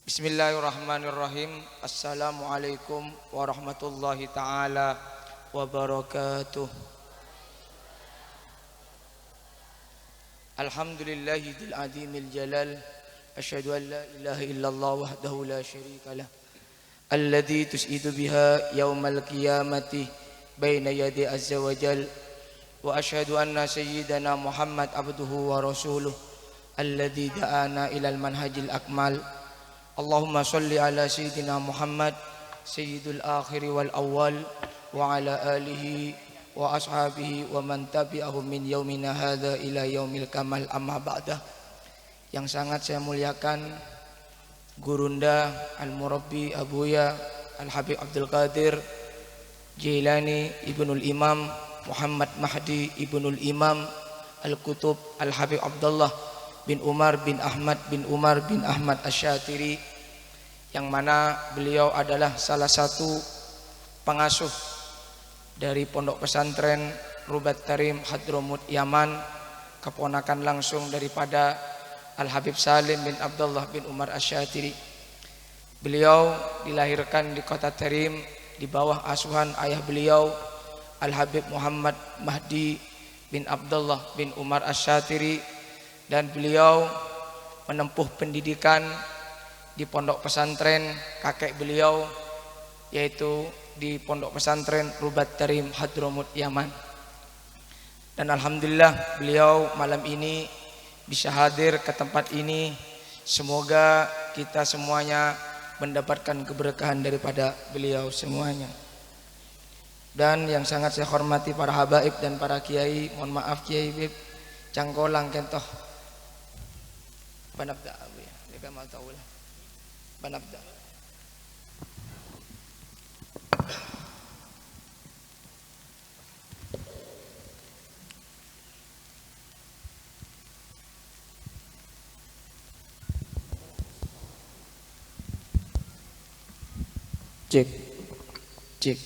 Bismillahirrahmanirrahim. Assalamualaikum warahmatullahi ta'ala wabarakatuh. Alhamdulillahil azimil jalal. Asyhadu an la ilaha illallah wahdahu la syarika lah. Alladzi tus'idu biha yaumal qiyamati baina yadi azza wa jal. Wa asyhadu anna sayyidana Muhammad abduhu wa rasuluh alladzi da'ana ilal manhajil akmal. Allahumma salli ala sayyidina Muhammad sayyidul akhiri wal awwal wa ala alihi wa ashabihi wa man tabi'ahum min yaumina hadza ila yaumil kamal, amma ba'dah. Yang sangat saya muliakan Gurunda Al-Murabbi Abuya Al-Habib Abdul Qadir Jailani Ibnul Imam Muhammad Mahdi Ibnul Imam Al-Qutub Al-Habib Abdullah bin Umar bin Ahmad bin Umar bin Ahmad Asy-Syatiri, yang mana beliau adalah salah satu pengasuh dari pondok pesantren Rubat Tarim Hadramut Yaman, keponakan langsung daripada Al-Habib Salim bin Abdullah bin Umar Asy-Syatiri. Beliau dilahirkan di kota Tarim di bawah asuhan ayah beliau Al-Habib Muhammad Mahdi bin Abdullah bin Umar Asy-Syatiri, dan beliau menempuh pendidikan di pondok pesantren kakek beliau, yaitu di pondok pesantren Rubat Tarim Hadramut Yaman. Dan alhamdulillah beliau malam ini bisa hadir ke tempat ini. Semoga kita semuanya mendapatkan keberkahan daripada beliau semuanya. Dan yang sangat saya hormati para habaib dan para kiai, mohon maaf kiai bib cangkolang kentoh banabda abu ya leka mal taula banabda. Cek cek.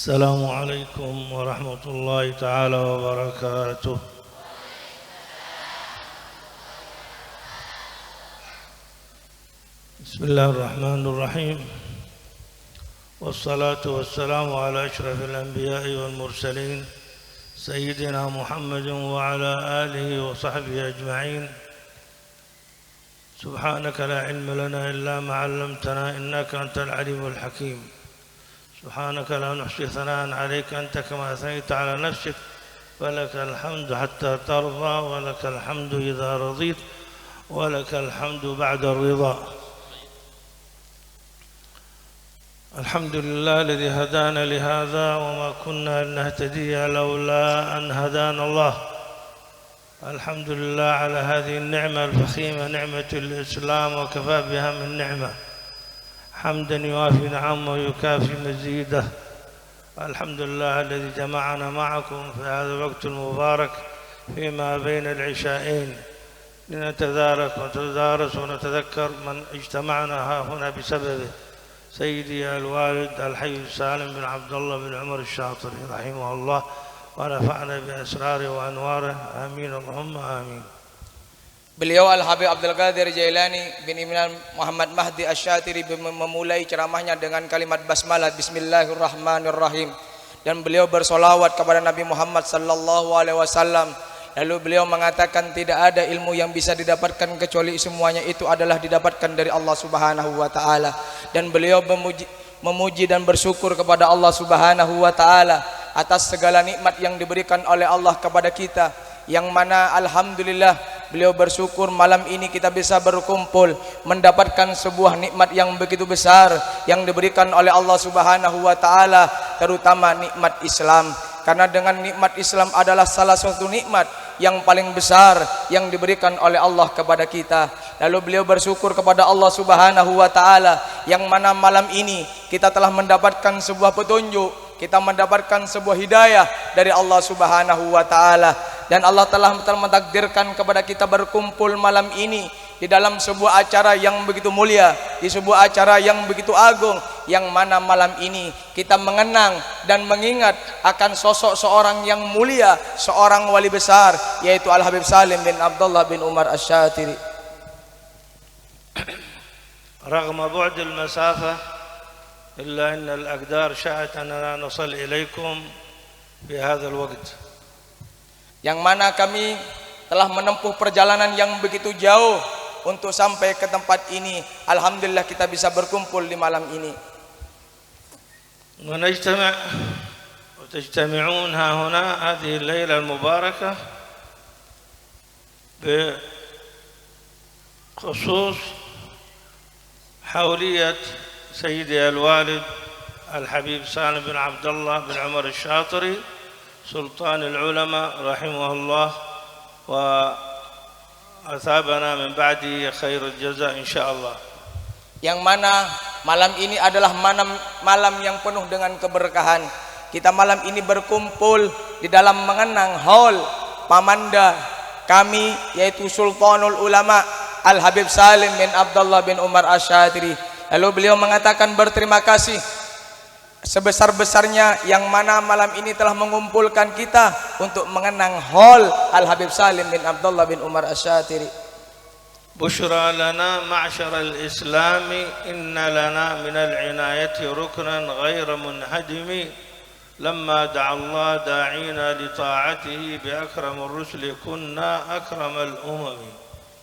السلام عليكم ورحمة الله تعالى وبركاته. بسم الله الرحمن الرحيم، والصلاة والسلام على أشرف الأنبياء والمرسلين سيدنا محمد وعلى آله وصحبه أجمعين. سبحانك لا علم لنا إلا ما علمتنا إنك أنت العليم الحكيم. سبحانك لا نحصي ثناء عليك أنت كما أثنيت على نفسك، ولك الحمد حتى ترضى، ولك الحمد إذا رضيت، ولك الحمد بعد الرضا. الحمد لله الذي هدانا لهذا وما كنا لنهتدي لولا أن هدانا الله. الحمد لله على هذه النعمة الفخيمة، نعمة الإسلام، وكفى بها من نعمة. حمدا يوافي نعمه ويكافي مزيده. الحمد لله الذي جمعنا معكم في هذا الوقت المبارك فيما بين العشاءين لنتدارك ونتدارس ونتذكر من اجتمعنا ها هنا بسببه، سيدي الوالد الحي سالم بن عبد الله بن عمر الشاطري رحمه الله، ونفعنا بأسراره وأنواره، آمين اللهم آمين. Beliau Al-Habib Abdul Qadir Jailani bin Imam Muhammad Mahdi Asy-Syatiri memulai ceramahnya dengan kalimat basmalah, Bismillahirrahmanirrahim, dan beliau bersolawat kepada Nabi Muhammad sallallahu alaihi wasallam. Lalu beliau mengatakan tidak ada ilmu yang bisa didapatkan kecuali semuanya itu adalah didapatkan dari Allah Subhanahu wa taala. Dan beliau memuji dan bersyukur kepada Allah Subhanahu wa taala atas segala nikmat yang diberikan oleh Allah kepada kita, yang mana alhamdulillah beliau bersyukur malam ini kita bisa berkumpul mendapatkan sebuah nikmat yang begitu besar yang diberikan oleh Allah Subhanahu wa taala, terutama nikmat Islam. Karena dengan nikmat Islam adalah salah satu nikmat yang paling besar yang diberikan oleh Allah kepada kita. Lalu beliau bersyukur kepada Allah Subhanahu wa taala yang mana malam ini kita telah mendapatkan sebuah petunjuk, kita mendapatkan sebuah hidayah dari Allah Subhanahu wa taala, dan Allah telah mentakdirkan kepada kita berkumpul malam ini di dalam sebuah acara yang begitu mulia, di sebuah acara yang begitu agung, yang mana malam ini kita mengenang dan mengingat akan sosok seorang yang mulia, seorang wali besar, yaitu Al-Habib Salim bin Abdullah bin Umar Asy-Syatiri. رغم بعد المسافة إلا أن الأقدار شاءت أننا نصل إليكم في هذا الوقت. Yang mana kami telah menempuh perjalanan yang begitu jauh untuk sampai ke tempat ini. Alhamdulillah kita bisa berkumpul di malam ini. ونجتمع وتجتمعون ها هنا هذه الليلة المباركة بخصوص حولية سيدي الوالد الحبيب سالم بن عبد الله بن عمر الشاطري سلطان العلماء رحمه الله وأثابنا من بعده خير الجزاء إن شاء الله. Yang mana malam ini adalah malam yang penuh dengan keberkahan. Kita malam ini berkumpul di dalam mengenang haul pamanda kami, yaitu Sultanul Ulama Al-Habib Salim bin Abdullah bin Umar Asy-Syatiri. Lalu beliau mengatakan berterima kasih sebesar-besarnya yang mana malam ini telah mengumpulkan kita untuk mengenang haul Al-Habib Salim bin Abdullah bin Umar Asy-Syatiri. بشرى لنا معشر الإسلام إن لنا من العناية ركنا غير منهدم لما دعا الله داعينا لطاعته بأكرم الرسل كنا أكرم الأمم.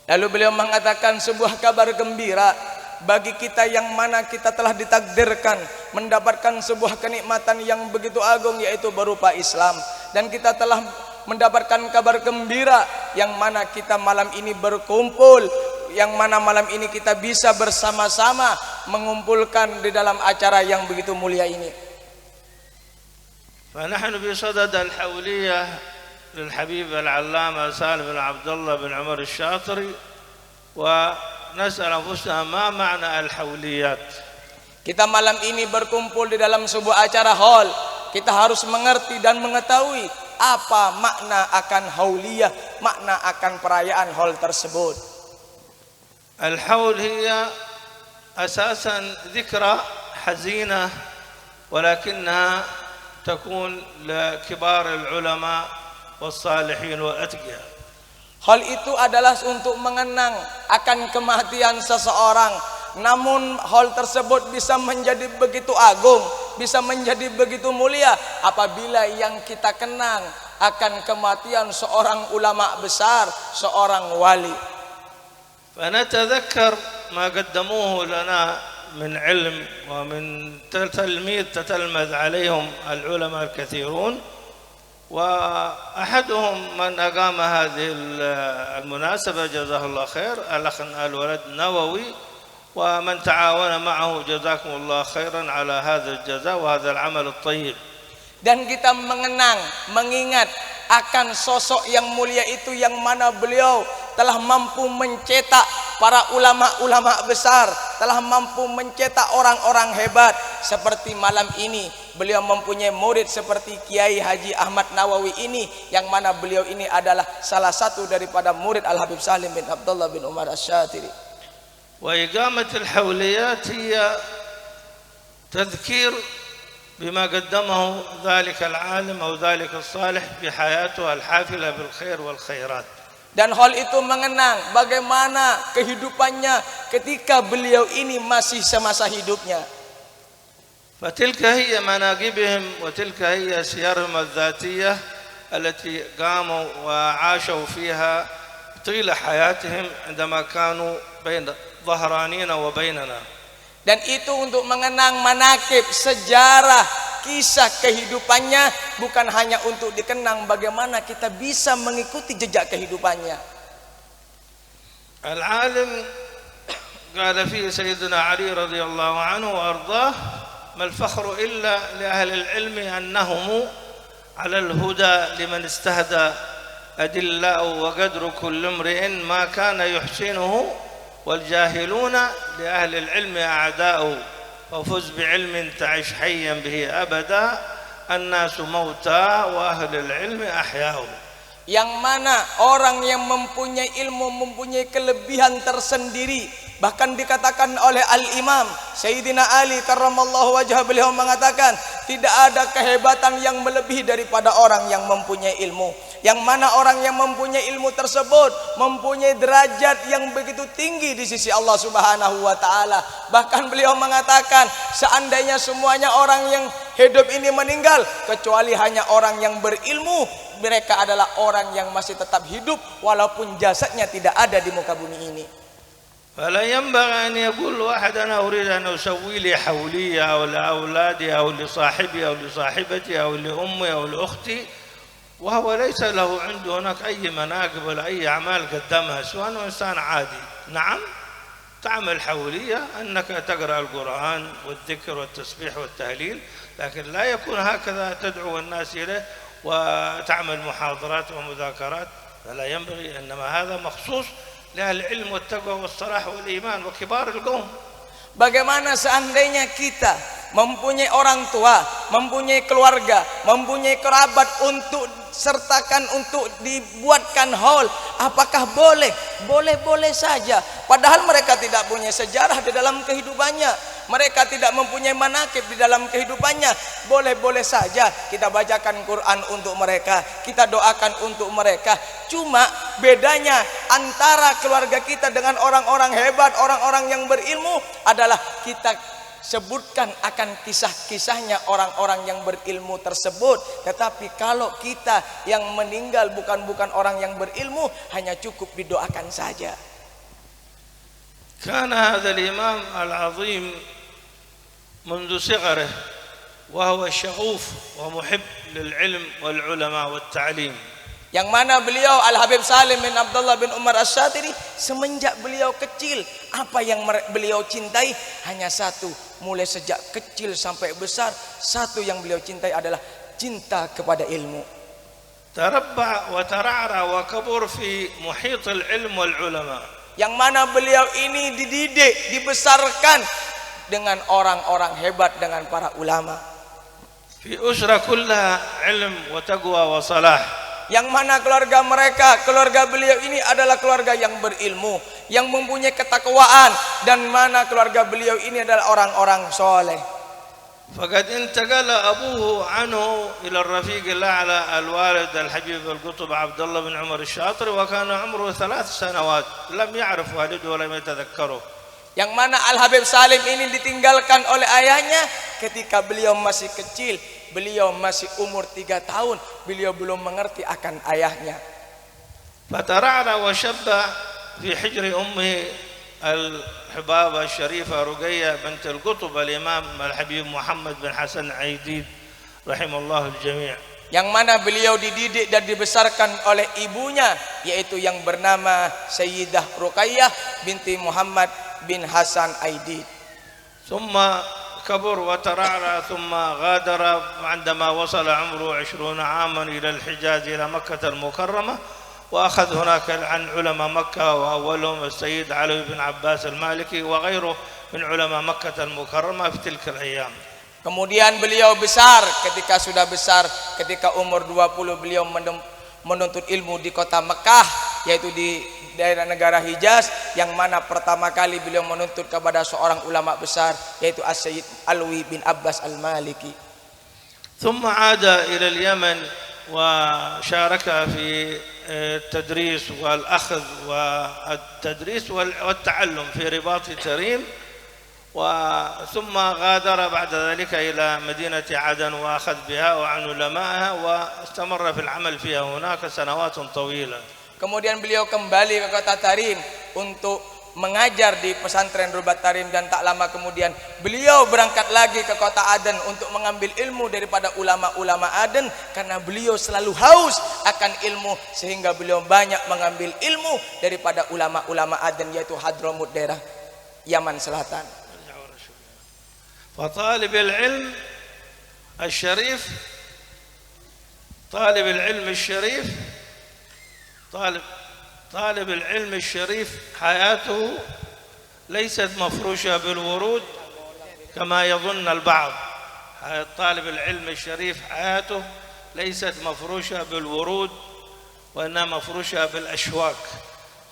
Lalu beliau mengatakan sebuah kabar gembira bagi kita yang mana kita telah ditakdirkan mendapatkan sebuah kenikmatan yang begitu agung, yaitu berupa Islam, dan kita telah mendapatkan kabar gembira yang mana kita malam ini berkumpul, yang mana malam ini kita bisa bersama-sama mengumpulkan di dalam acara yang begitu mulia ini. فنحن بصدد الحولية للحبيب العلامة سالم بن عبد الله بن عمر الشاطري ونسأل أنفسنا ما معنى الحوليات. Kita malam ini berkumpul di dalam sebuah acara haul. Kita harus mengerti dan mengetahui apa makna akan hauliyah, makna akan perayaan haul tersebut. الحول هي أساسا ذكرى حزينة ولكنها تكون لكبار العلماء والصالحين والأتقياء. Hal itu adalah untuk mengenang akan kematian seseorang, namun hal tersebut bisa menjadi begitu agung, bisa menjadi begitu mulia apabila yang kita kenang akan kematian seorang ulama besar, seorang wali. فنتذكر ما قدموه لنا من علم ومن تتلمذ عليهم العلماء الكثيرون، وأحدهم من أقام هذه المناسبة جزاه الله خير الأخ الولد نووي، ومن تعاون معه جزاكم الله خيرا على هذا الجزاء وهذا العمل الطيب. Dan kita mengenang, mengingat akan sosok yang mulia itu, yang mana beliau telah mampu mencetak para ulama-ulama besar, telah mampu mencetak orang-orang hebat. Seperti malam ini beliau mempunyai murid seperti Kiai Haji Ahmad Nawawi ini, yang mana beliau ini adalah salah satu daripada murid Al-Habib Salim bin Abdullah bin Umar Asy-Syatiri. وإقامة الحوليات هي تذكير بما قدمه ذلك العالم أو ذلك الصالح في حياته الحافلة بالخير والخيرات. Dan hal itu mengenang bagaimana kehidupannya ketika beliau ini masih semasa hidupnya. فتلك هي مناقبهم وتلك هي سيرهم الذاتية التي قاموا وعاشوا فيها طيل حياتهم عندما كانوا بين ظهرانينا وبيننا. Dan itu untuk mengenang manakib, sejarah, kisah kehidupannya, bukan hanya untuk dikenang bagaimana kita bisa mengikuti jejak kehidupannya. العالم قال فيه سيدنا علي رضي الله عنه وأرضاه ما الفخر إلا لأهل العلم أنهم على الهدى لمن استهدى أدلاء وقدر كل امرئ ما كان يحسنه والجاهلون لأهل العلم أعداء وفز بعلم تعش حيا به أبدا الناس موتى وأهل العلم أحياء. yang mana orang yang mempunyai ilmu mempunyai kelebihan tersendiri. Bahkan dikatakan oleh Al-Imam Sayyidina Ali karramallahu wajhah, beliau mengatakan tidak ada kehebatan yang melebihi daripada orang yang mempunyai ilmu. Yang mana orang yang mempunyai ilmu tersebut mempunyai derajat yang begitu tinggi di sisi Allah Subhanahu wa taala. Bahkan beliau mengatakan seandainya semuanya orang yang hidup ini meninggal kecuali hanya orang yang berilmu, mereka adalah orang yang masih tetap hidup walaupun jasadnya tidak ada di muka bumi ini. فلا ينبغي أن يقول واحد أنا أريد أن أسوي لي حولية أو لأولادي أو لصاحبي أو لصاحبتي أو لأمي أو لأختي وهو ليس له عنده هناك أي مناقب ولا أي أعمال قدمها، سواء إنسان عادي. نعم تعمل حولية أنك تقرأ القرآن والذكر والتسبيح والتهليل، لكن لا يكون هكذا تدعو الناس إليه وتعمل محاضرات ومذاكرات، فلا ينبغي. إنما هذا مخصوص لأهل العلم والتقوى والصلاح والإيمان وكبار القوم. Bagaimana seandainya kita mempunyai orang tua, mempunyai keluarga, mempunyai kerabat untuk sertakan untuk dibuatkan hall, apakah boleh? Boleh-boleh saja. Padahal mereka tidak punya sejarah di dalam kehidupannya, mereka tidak mempunyai manaqib di dalam kehidupannya. Boleh-boleh saja kita bacakan Quran untuk mereka, kita doakan untuk mereka. Cuma bedanya antara keluarga kita dengan orang-orang hebat, orang-orang yang berilmu adalah kita sebutkan akan kisah-kisahnya orang-orang yang berilmu tersebut. Tetapi kalau kita yang meninggal bukan orang yang berilmu, hanya cukup didoakan saja. كان هذا الإمام العظيم منذ صغره وهو شغوف ومحب للعلم والعلماء والتعليم. Yang mana beliau Al-Habib Salim bin Abdullah bin Umar Asy-Syatiri semenjak beliau kecil, apa yang beliau cintai hanya satu. Mulai sejak kecil sampai besar, satu yang beliau cintai adalah cinta kepada ilmu. تربع وترعرع وكبر في محيط العلم والعلماء. Yang mana beliau ini dididik, dibesarkan dengan orang-orang hebat, dengan para ulama. في أسرة كلها علم وتقوى وصلاح. Yang mana keluarga mereka, keluarga beliau ini adalah keluarga yang berilmu, yang mempunyai ketakwaan, dan mana keluarga beliau ini adalah orang-orang soleh. فقد انتقل أبوه عنه إلى الرفيق الأعلى الوالد الحبيب القطب عبد الله بن عمر الشاطري وكان عمره 3 سنوات لم يعرف والده ولم يتذكره. Yang mana Al-Habib Salim ini ditinggalkan oleh ayahnya ketika beliau masih kecil. Beliau masih umur 3 tahun, beliau belum mengerti akan ayahnya. فترعرع وشب في حجر أمه الحبابة الشريفة رقية بنت القطب الإمام الحبيب محمد بن حسن عيديد رحمه الله الجميع. Yang mana beliau dididik dan dibesarkan oleh ibunya, yaitu yang bernama Sayyidah Ruqayyah binti Muhammad bin Hasan Aidid. ثم كبر وترعرع ثم غادر عندما وصل عمره 20 عاما إلى الحجاز إلى مكة المكرمة وأخذ هناك عن علماء مكة وأولهم السيد علوي بن عباس المالكي وغيره من علماء مكة المكرمة في تلك الأيام. Kemudian beliau besar, ketika sudah besar, ketika umur 20 beliau menuntut ilmu di kota Mekah, yaitu di daerah negara Hijaz, yang mana pertama kali beliau menuntut kepada seorang ulama besar, yaitu As-Sayyid Alwi bin Abbas Al-Maliki. ثم عاد إلى اليمن وشارك في التدريس والأخذ والتدريس والتعلم في رباط تريم، ثم غادر بعد ذلك إلى مدينة عدن وأخذ بها وعن علمائها واستمر في العمل فيها هناك سنوات طويلة. Kemudian beliau kembali ke kota Tarim untuk mengajar di pesantren Rubat Tarim, dan tak lama kemudian beliau berangkat lagi ke kota Aden untuk mengambil ilmu daripada ulama-ulama Aden, karena beliau selalu haus akan ilmu sehingga beliau banyak mengambil ilmu daripada ulama-ulama Aden, yaitu Hadramut daerah Yaman Selatan. فطالب العلم الشريف طالب العلم الشريف طالب العلم الشريف حياته ليست مفروشة بالورود كما يظن البعض. طالب العلم الشريف حياته ليست مفروشة بالورود وإنما مفروشة بالأشواك.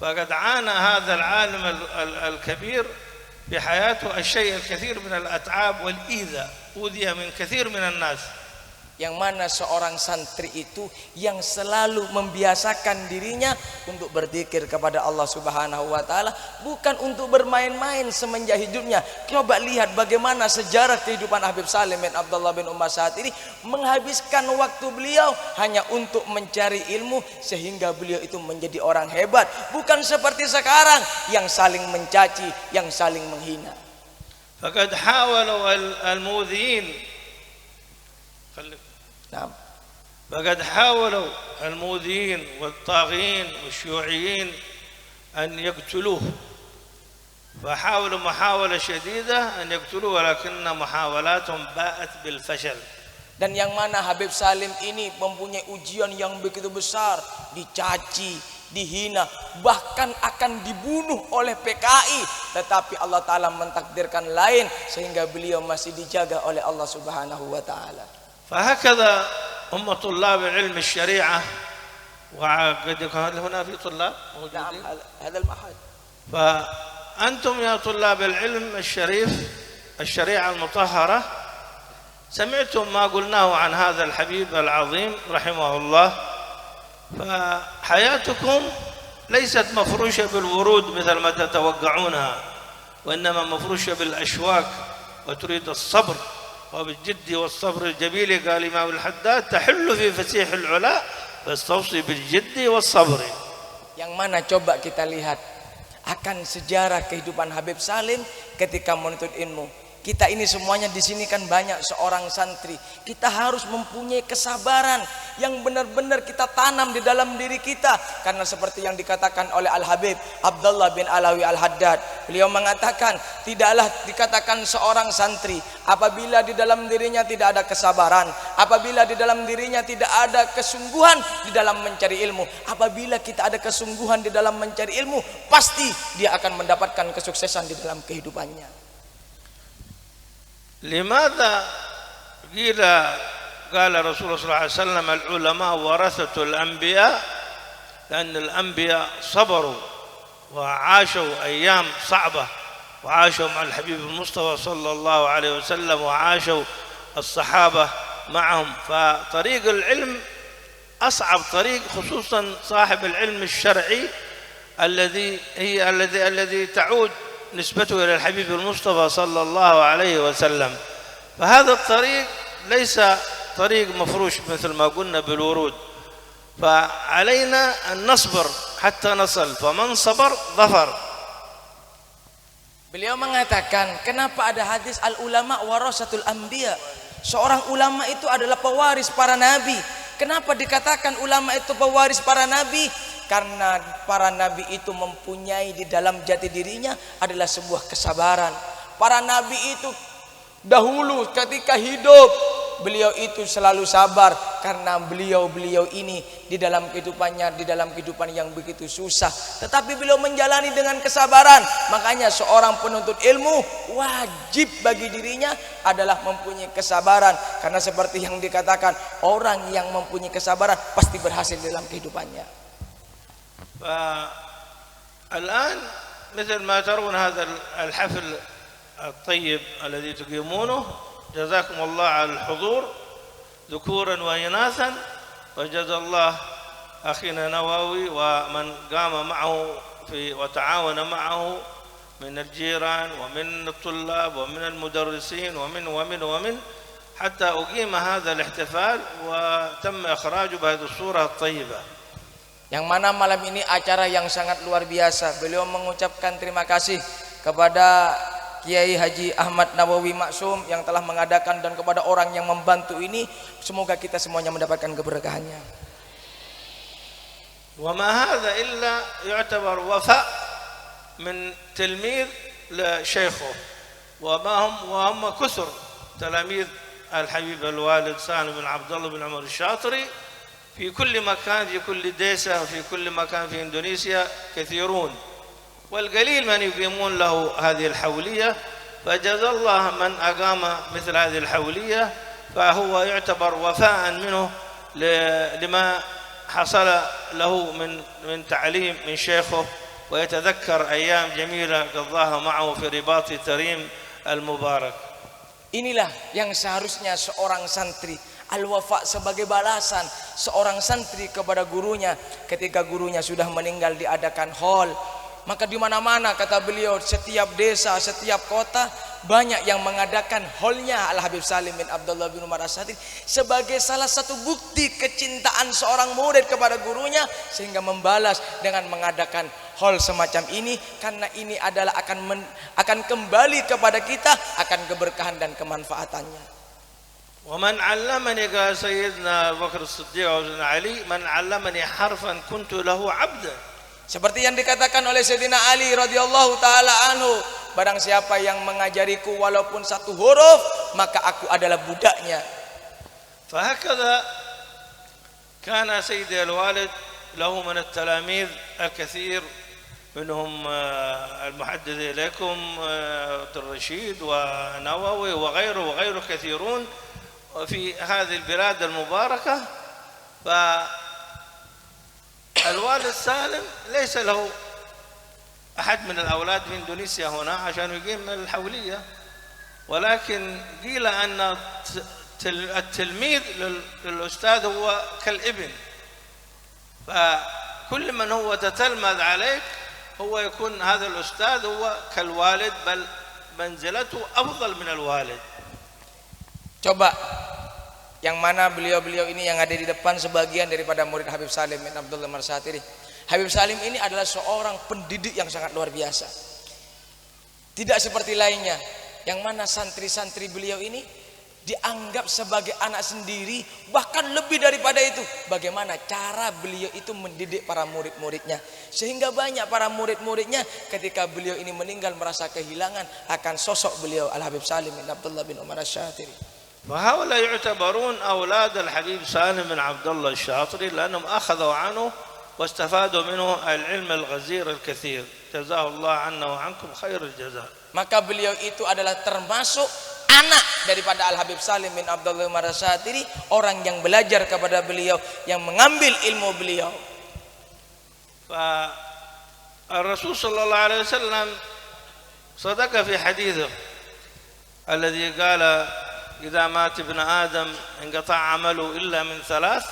فقد عانى هذا العالم الكبير في حياته الشيء الكثير من الأتعاب والإيذاء، أوذي من كثير من الناس. Yang mana seorang santri itu yang selalu membiasakan dirinya untuk berzikir kepada Allah Subhanahu wa taala, bukan untuk bermain-main semenjak hidupnya. Coba lihat bagaimana sejarah kehidupan Habib Salim bin Abdullah bin Umar saat ini, menghabiskan waktu beliau hanya untuk mencari ilmu sehingga beliau itu menjadi orang hebat, bukan seperti sekarang yang saling mencaci, yang saling menghina. فقد حاولوا المؤذيين Nah, فقد حاولوا المؤذين والطاغين والشيوعيين أن يقتلوه، فحاولوا محاولة شديدة أن يقتلوه، ولكن محاولاتهم باءت بالفشل. dan yang mana Habib Salim ini mempunyai ujian yang begitu besar, dicaci, dihina, bahkan akan dibunuh oleh PKI, tetapi Allah Ta'ala mentakdirkan lain sehingga beliau masih dijaga oleh Allah Subhanahu wa Ta'ala. فهكذا هم طلاب العلم الشريعة، وقد يكون هنا في طلاب موجودين. نعم، هذا المعهد. فأنتم يا طلاب العلم الشريف الشريعة المطهرة سمعتم ما قلناه عن هذا الحبيب العظيم رحمه الله. فحياتكم ليست مفروشة بالورود مثل ما تتوقعونها، وإنما مفروشة بالأشواك، وتريد الصبر، وبالجد والصبر الجميل. قال الإمام الحداد تحل في فسيح العلا فاستوصي بالجد والصبر. Yang mana coba kita lihat akan sejarah kehidupan Habib Salim ketika menuntut ilmu. Kita ini semuanya di sini kan banyak seorang santri. Kita harus mempunyai kesabaran yang benar-benar kita tanam di dalam diri kita. Karena seperti yang dikatakan oleh Al-Habib Abdullah bin Alawi Al-Haddad, beliau mengatakan, tidaklah dikatakan seorang santri apabila di dalam dirinya tidak ada kesabaran, apabila di dalam dirinya tidak ada kesungguhan di dalam mencari ilmu. Apabila kita ada kesungguhan di dalam mencari ilmu, pasti dia akan mendapatkan kesuksesan di dalam kehidupannya. لماذا قال رسول الله صلى الله عليه وسلم العلماء ورثة الأنبياء؟ لأن الأنبياء صبروا وعاشوا أيام صعبة، وعاشوا مع الحبيب المصطفى صلى الله عليه وسلم، وعاشوا الصحابة معهم. فطريق العلم أصعب طريق، خصوصا صاحب العلم الشرعي الذي تعود نسبته إلى الحبيب المصطفى صلى الله عليه وسلم. فهذا الطريق ليس طريق مفروش مثل ما قلنا بالورود، فعلينا أن نصبر حتى نصل، فمن صبر ظفر. Beliau mengatakan, kenapa ada hadis al-ulama warasatul anbiya? Seorang ulama itu adalah pewaris para nabi. Kenapa dikatakan ulama itu pewaris para nabi? Karena para nabi itu mempunyai di dalam jati dirinya adalah sebuah kesabaran. Para nabi itu dahulu ketika hidup, beliau itu selalu sabar karena beliau ini di dalam kehidupannya, di dalam kehidupan yang begitu susah, tetapi beliau menjalani dengan kesabaran. Makanya seorang penuntut ilmu wajib bagi dirinya adalah mempunyai kesabaran, karena seperti yang dikatakan, orang yang mempunyai kesabaran pasti berhasil dalam kehidupannya. الآن مثل ما ترون هذا الحفل الطيب الذي تقيمونه، جزاكم الله على الحضور ذكورا وإناثا، وجزا الله أخينا نووي ومن قام معه وتعاون معه من الجيران ومن الطلاب ومن المدرسين ومن حتى أقيم هذا الاحتفال وتم إخراجه بهذه الصورة الطيبة. Yang mana malam ini acara yang sangat luar biasa. Beliau mengucapkan terima kasih kepada Kiai Haji Ahmad Nawawi Maksum yang telah mengadakan, dan kepada orang yang membantu ini. Semoga kita semuanya mendapatkan keberkahannya. وما هذا إلا يعتبر وفاء من تلميذ لشيخه، وهم كثر تلاميذ الحبيب الوالد سالم بن عبد الله بن عمر الشاطري في كل مكان، في كل ديسة، في كل مكان في إندونيسيا كثيرون، والقليل من يقيمون له هذه الحولية. فجزا الله من أقام مثل هذه الحولية، فهو يعتبر وفاء منه لما حصل له من تعليم من شيخه ويتذكر أيام جميلة قضاها معه في رباط تريم المبارك. Inilah yang seharusnya seorang santri al-wafa, sebagai balasan seorang santri kepada gurunya ketika gurunya sudah meninggal diadakan hall. Maka di mana-mana kata beliau, setiap desa, setiap kota banyak yang mengadakan hallnya Al Habib Salim bin Abdullah bin Umar As-Satiri sebagai salah satu bukti kecintaan seorang murid kepada gurunya, sehingga membalas dengan mengadakan hall semacam ini, karena ini adalah akan kembali kepada kita akan keberkahan dan kemanfaatannya. ومن علمني قال سيدنا أبو بكر الصديق وسيدنا علي من علمني حرفا كنت له عبدا. Seperti yang dikatakan oleh Sayyidina Ali radhiyallahu taala anhu, barang siapa yang mengajariku walaupun satu huruf, maka aku adalah budaknya. فهكذا كان سيدي الوالد له من التلاميذ الكثير، منهم المحدث إليكم عبد الرشيد ونووي وغيره كثيرون في هذه البلاد المباركة. فالوالد سالم ليس له أحد من الأولاد في إندونيسيا هنا عشان يقيم الحولية، ولكن قيل أن التلميذ للأستاذ هو كالابن، فكل من هو تتلمذ عليك هو يكون هذا الأستاذ هو كالوالد، بل منزلته أفضل من الوالد. Coba yang mana beliau-beliau ini yang ada di depan sebagian daripada murid Habib Salim bin Abdullah Umar As-Satiri. Habib Salim ini adalah seorang pendidik yang sangat luar biasa. Tidak seperti lainnya, yang mana santri-santri beliau ini dianggap sebagai anak sendiri, bahkan lebih daripada itu. Bagaimana cara beliau itu mendidik para murid-muridnya, sehingga banyak para murid-muridnya ketika beliau ini meninggal merasa kehilangan akan sosok beliau Al Habib Salim bin Abdullah bin Umar As-Satiri. وهؤلاء يعتبرون أولاد الحبيب سالم بن عبد الله الشاطري لأنهم أخذوا عنه واستفادوا منه العلم الغزير الكثير، جزاه الله عنا وعنكم خير الجزاء. Maka beliau itu adalah termasuk anak daripada Al Habib Salim bin Abdullah Umar As-Satiri, orang yang belajar kepada beliau, yang mengambil ilmu beliau. فالرسول صلى الله عليه وسلم صدق في حديثه الذي قال إذا مات ابن آدم انقطع عمله إلا من ثلاث: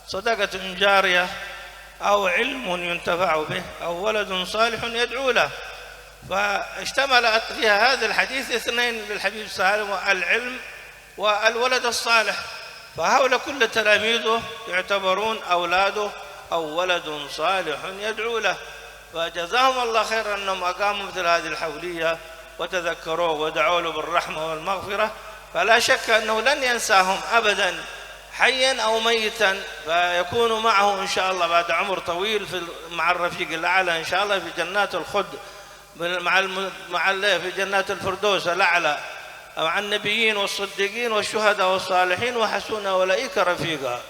صدقة جارية أو علم ينتفع به أو ولد صالح يدعو له. فاشتمل فيها هذا الحديث اثنين للحبيب سالم: العلم والولد الصالح. فهؤلاء كل تلاميذه يعتبرون أولاده أو ولد صالح يدعو له. فجزاهم الله خيرا أنهم أقاموا مثل هذه الحولية وتذكروه ودعوا له بالرحمة والمغفرة، فلا شك أنه لن ينساهم أبدا حيا أو ميتا، فيكون معه إن شاء الله بعد عمر طويل مع الرفيق الأعلى إن شاء الله في جنات الخلد، في جنات الفردوس الأعلى مع النبيين والصديقين والشهداء والصالحين وحسن أولئك رفيقا.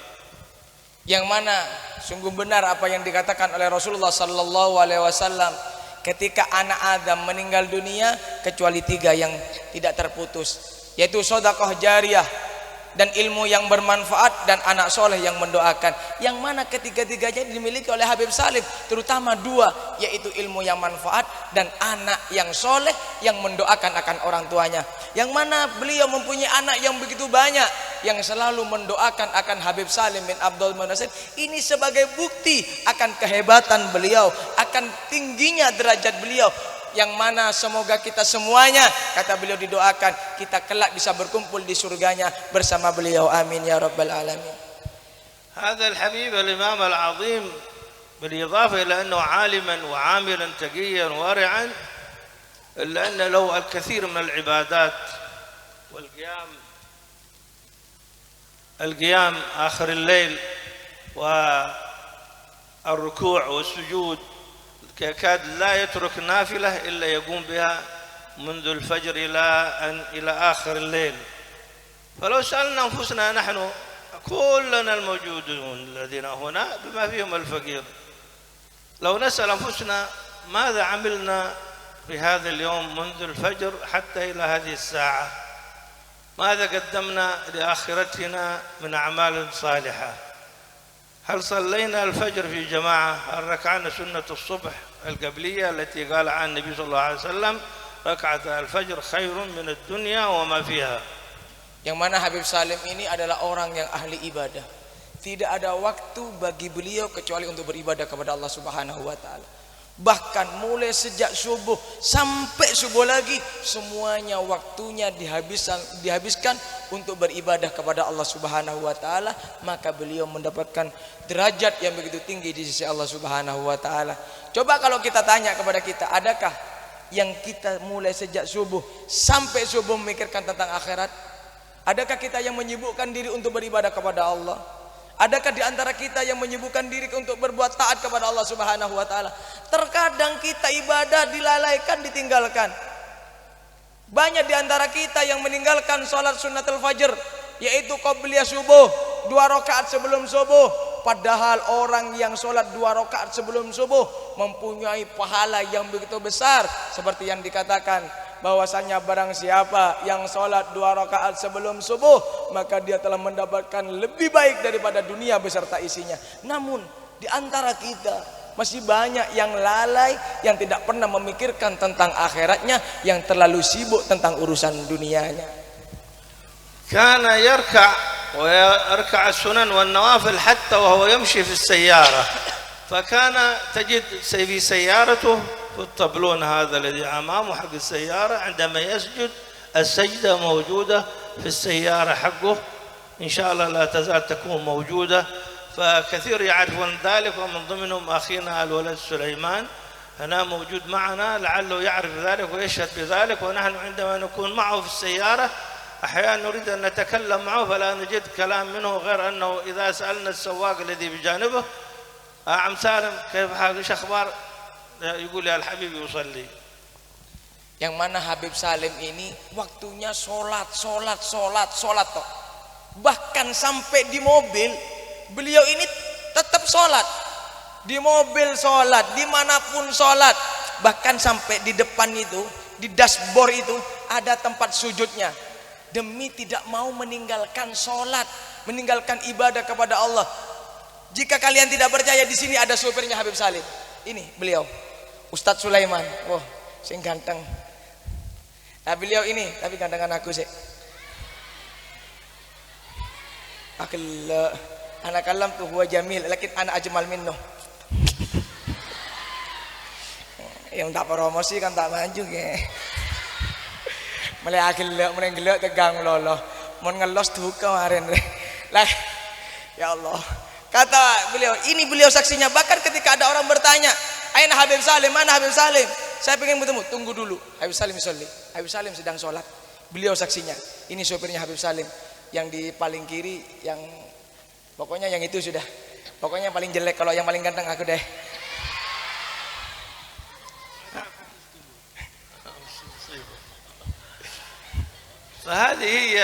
Yang mana sungguh benar apa yang dikatakan oleh Rasulullah sallallahu alaihi wasallam, ketika anak Adam meninggal dunia kecuali tiga yang tidak terputus, yaitu sedekah jariyah dan ilmu yang bermanfaat dan anak soleh yang mendoakan, yang mana ketiga-tiganya dimiliki oleh Habib Salim, terutama dua, yaitu ilmu yang manfaat dan anak yang soleh yang mendoakan akan orang tuanya, yang mana beliau mempunyai anak yang begitu banyak yang selalu mendoakan akan Habib Salim bin Abdul Munasir. Ini sebagai bukti akan kehebatan beliau, akan tingginya derajat beliau, yang mana semoga kita semuanya, kata beliau, didoakan kita kelak bisa berkumpul di surganya bersama beliau. Amin ya rabbal alamin. هذا الحبيب الإمام العظيم بالإضافة إلى أنه عالما وعاملا تقيا ورعا، إلا أن له الكثير من العبادات والقيام آخر الليل والركوع والسجود، يكاد لا يترك نافلة إلا يقوم بها منذ الفجر إلى آخر الليل. فلو سألنا أنفسنا نحن كلنا الموجودون الذين هنا بما فيهم الفقير، لو نسأل أنفسنا ماذا عملنا في هذا اليوم منذ الفجر حتى إلى هذه الساعة، ماذا قدمنا لآخرتنا من أعمال صالحة، هل صلينا الفجر في جماعة؟ هل ركعنا سنة الصبح القبلية التي قال عنها النبي صلى الله عليه وسلم ركعة الفجر خير من الدنيا وما فيها. Yang mana Habib Salim ini adalah orang yang ahli ibadah. Tidak ada waktu bagi beliau kecuali untuk beribadah kepada Allah Subhanahu wa taala. Bahkan mulai sejak subuh sampai subuh lagi semuanya waktunya dihabiskan untuk beribadah kepada Allah Subhanahu wa taala, maka beliau mendapatkan derajat yang begitu tinggi di sisi Allah Subhanahu wa taala. Coba kalau kita tanya kepada kita, adakah yang kita mulai sejak subuh sampai subuh memikirkan tentang akhirat? Adakah kita yang menyibukkan diri untuk beribadah kepada Allah? Adakah di antara kita yang menyibukkan diri untuk berbuat taat kepada Allah Subhanahu wa taala? Terkadang kita ibadah dilalaikan, ditinggalkan. Banyak di antara kita yang meninggalkan salat sunnatul fajr, yaitu qabliyah subuh, 2 rakaat sebelum subuh. Padahal orang yang salat 2 rakaat sebelum subuh mempunyai pahala yang begitu besar, seperti yang dikatakan bahwasanya barang siapa yang sholat 2 rakaat sebelum subuh maka dia telah mendapatkan lebih baik daripada dunia beserta isinya. Namun di antara kita masih banyak yang lalai, yang tidak pernah memikirkan tentang akhiratnya, yang terlalu sibuk tentang urusan dunianya. Kana yarka' wa yarka' as-sunan wan nawafil hatta wa huwa yamshi fi as-sayyara. فكان تجد في سيارته في الطبلون هذا الذي أمامه حق السيارة عندما يسجد السجدة موجودة في السيارة حقه، إن شاء الله لا تزال تكون موجودة. فكثير يعرفون ذلك ومن ضمنهم أخينا الولد سليمان هنا موجود معنا، لعله يعرف ذلك ويشهد بذلك. ونحن عندما نكون معه في السيارة أحيانا نريد أن نتكلم معه فلا نجد كلام منه غير أنه إذا سألنا السواق الذي بجانبه عم سالم كيف حالك ايش اخبار يقول يا الحبيب يصلي. Yang mana Habib Salim ini waktunya sholat toh. Bahkan sampai di mobil beliau ini tetap sholat, di mobil sholat, dimanapun sholat. Bahkan sampai di depan itu, di dashboard itu ada tempat sujudnya, demi tidak mau meninggalkan sholat, meninggalkan ibadah kepada Allah. Jika kalian tidak percaya, di sini ada supirnya Habib Salim. Ini beliau, Ustadz Sulaiman. Wah, sing ganteng. Nah, beliau ini tapi gantengan aku sih. Akil anak kalam tuh huwa jamil, lakin anak ajmal minno. Yang tak promosi kan tak maju ke. Mulai akil mulai gelak tegang lolo. Mau ngelos tuh kemarin. Lah, ya Allah. Kata beliau, ini beliau saksinya. Bahkan ketika ada orang bertanya, "Aina Habib Salim? Mana Habib Salim? Saya pengen bertemu." "Tunggu dulu, Habib Salim sholli." Habib Salim sedang sholat. Beliau saksinya. Ini sopirnya Habib Salim. Yang di paling kiri, yang pokoknya yang itu sudah. Pokoknya yang paling jelek, kalau yang paling ganteng aku deh. فهذه هي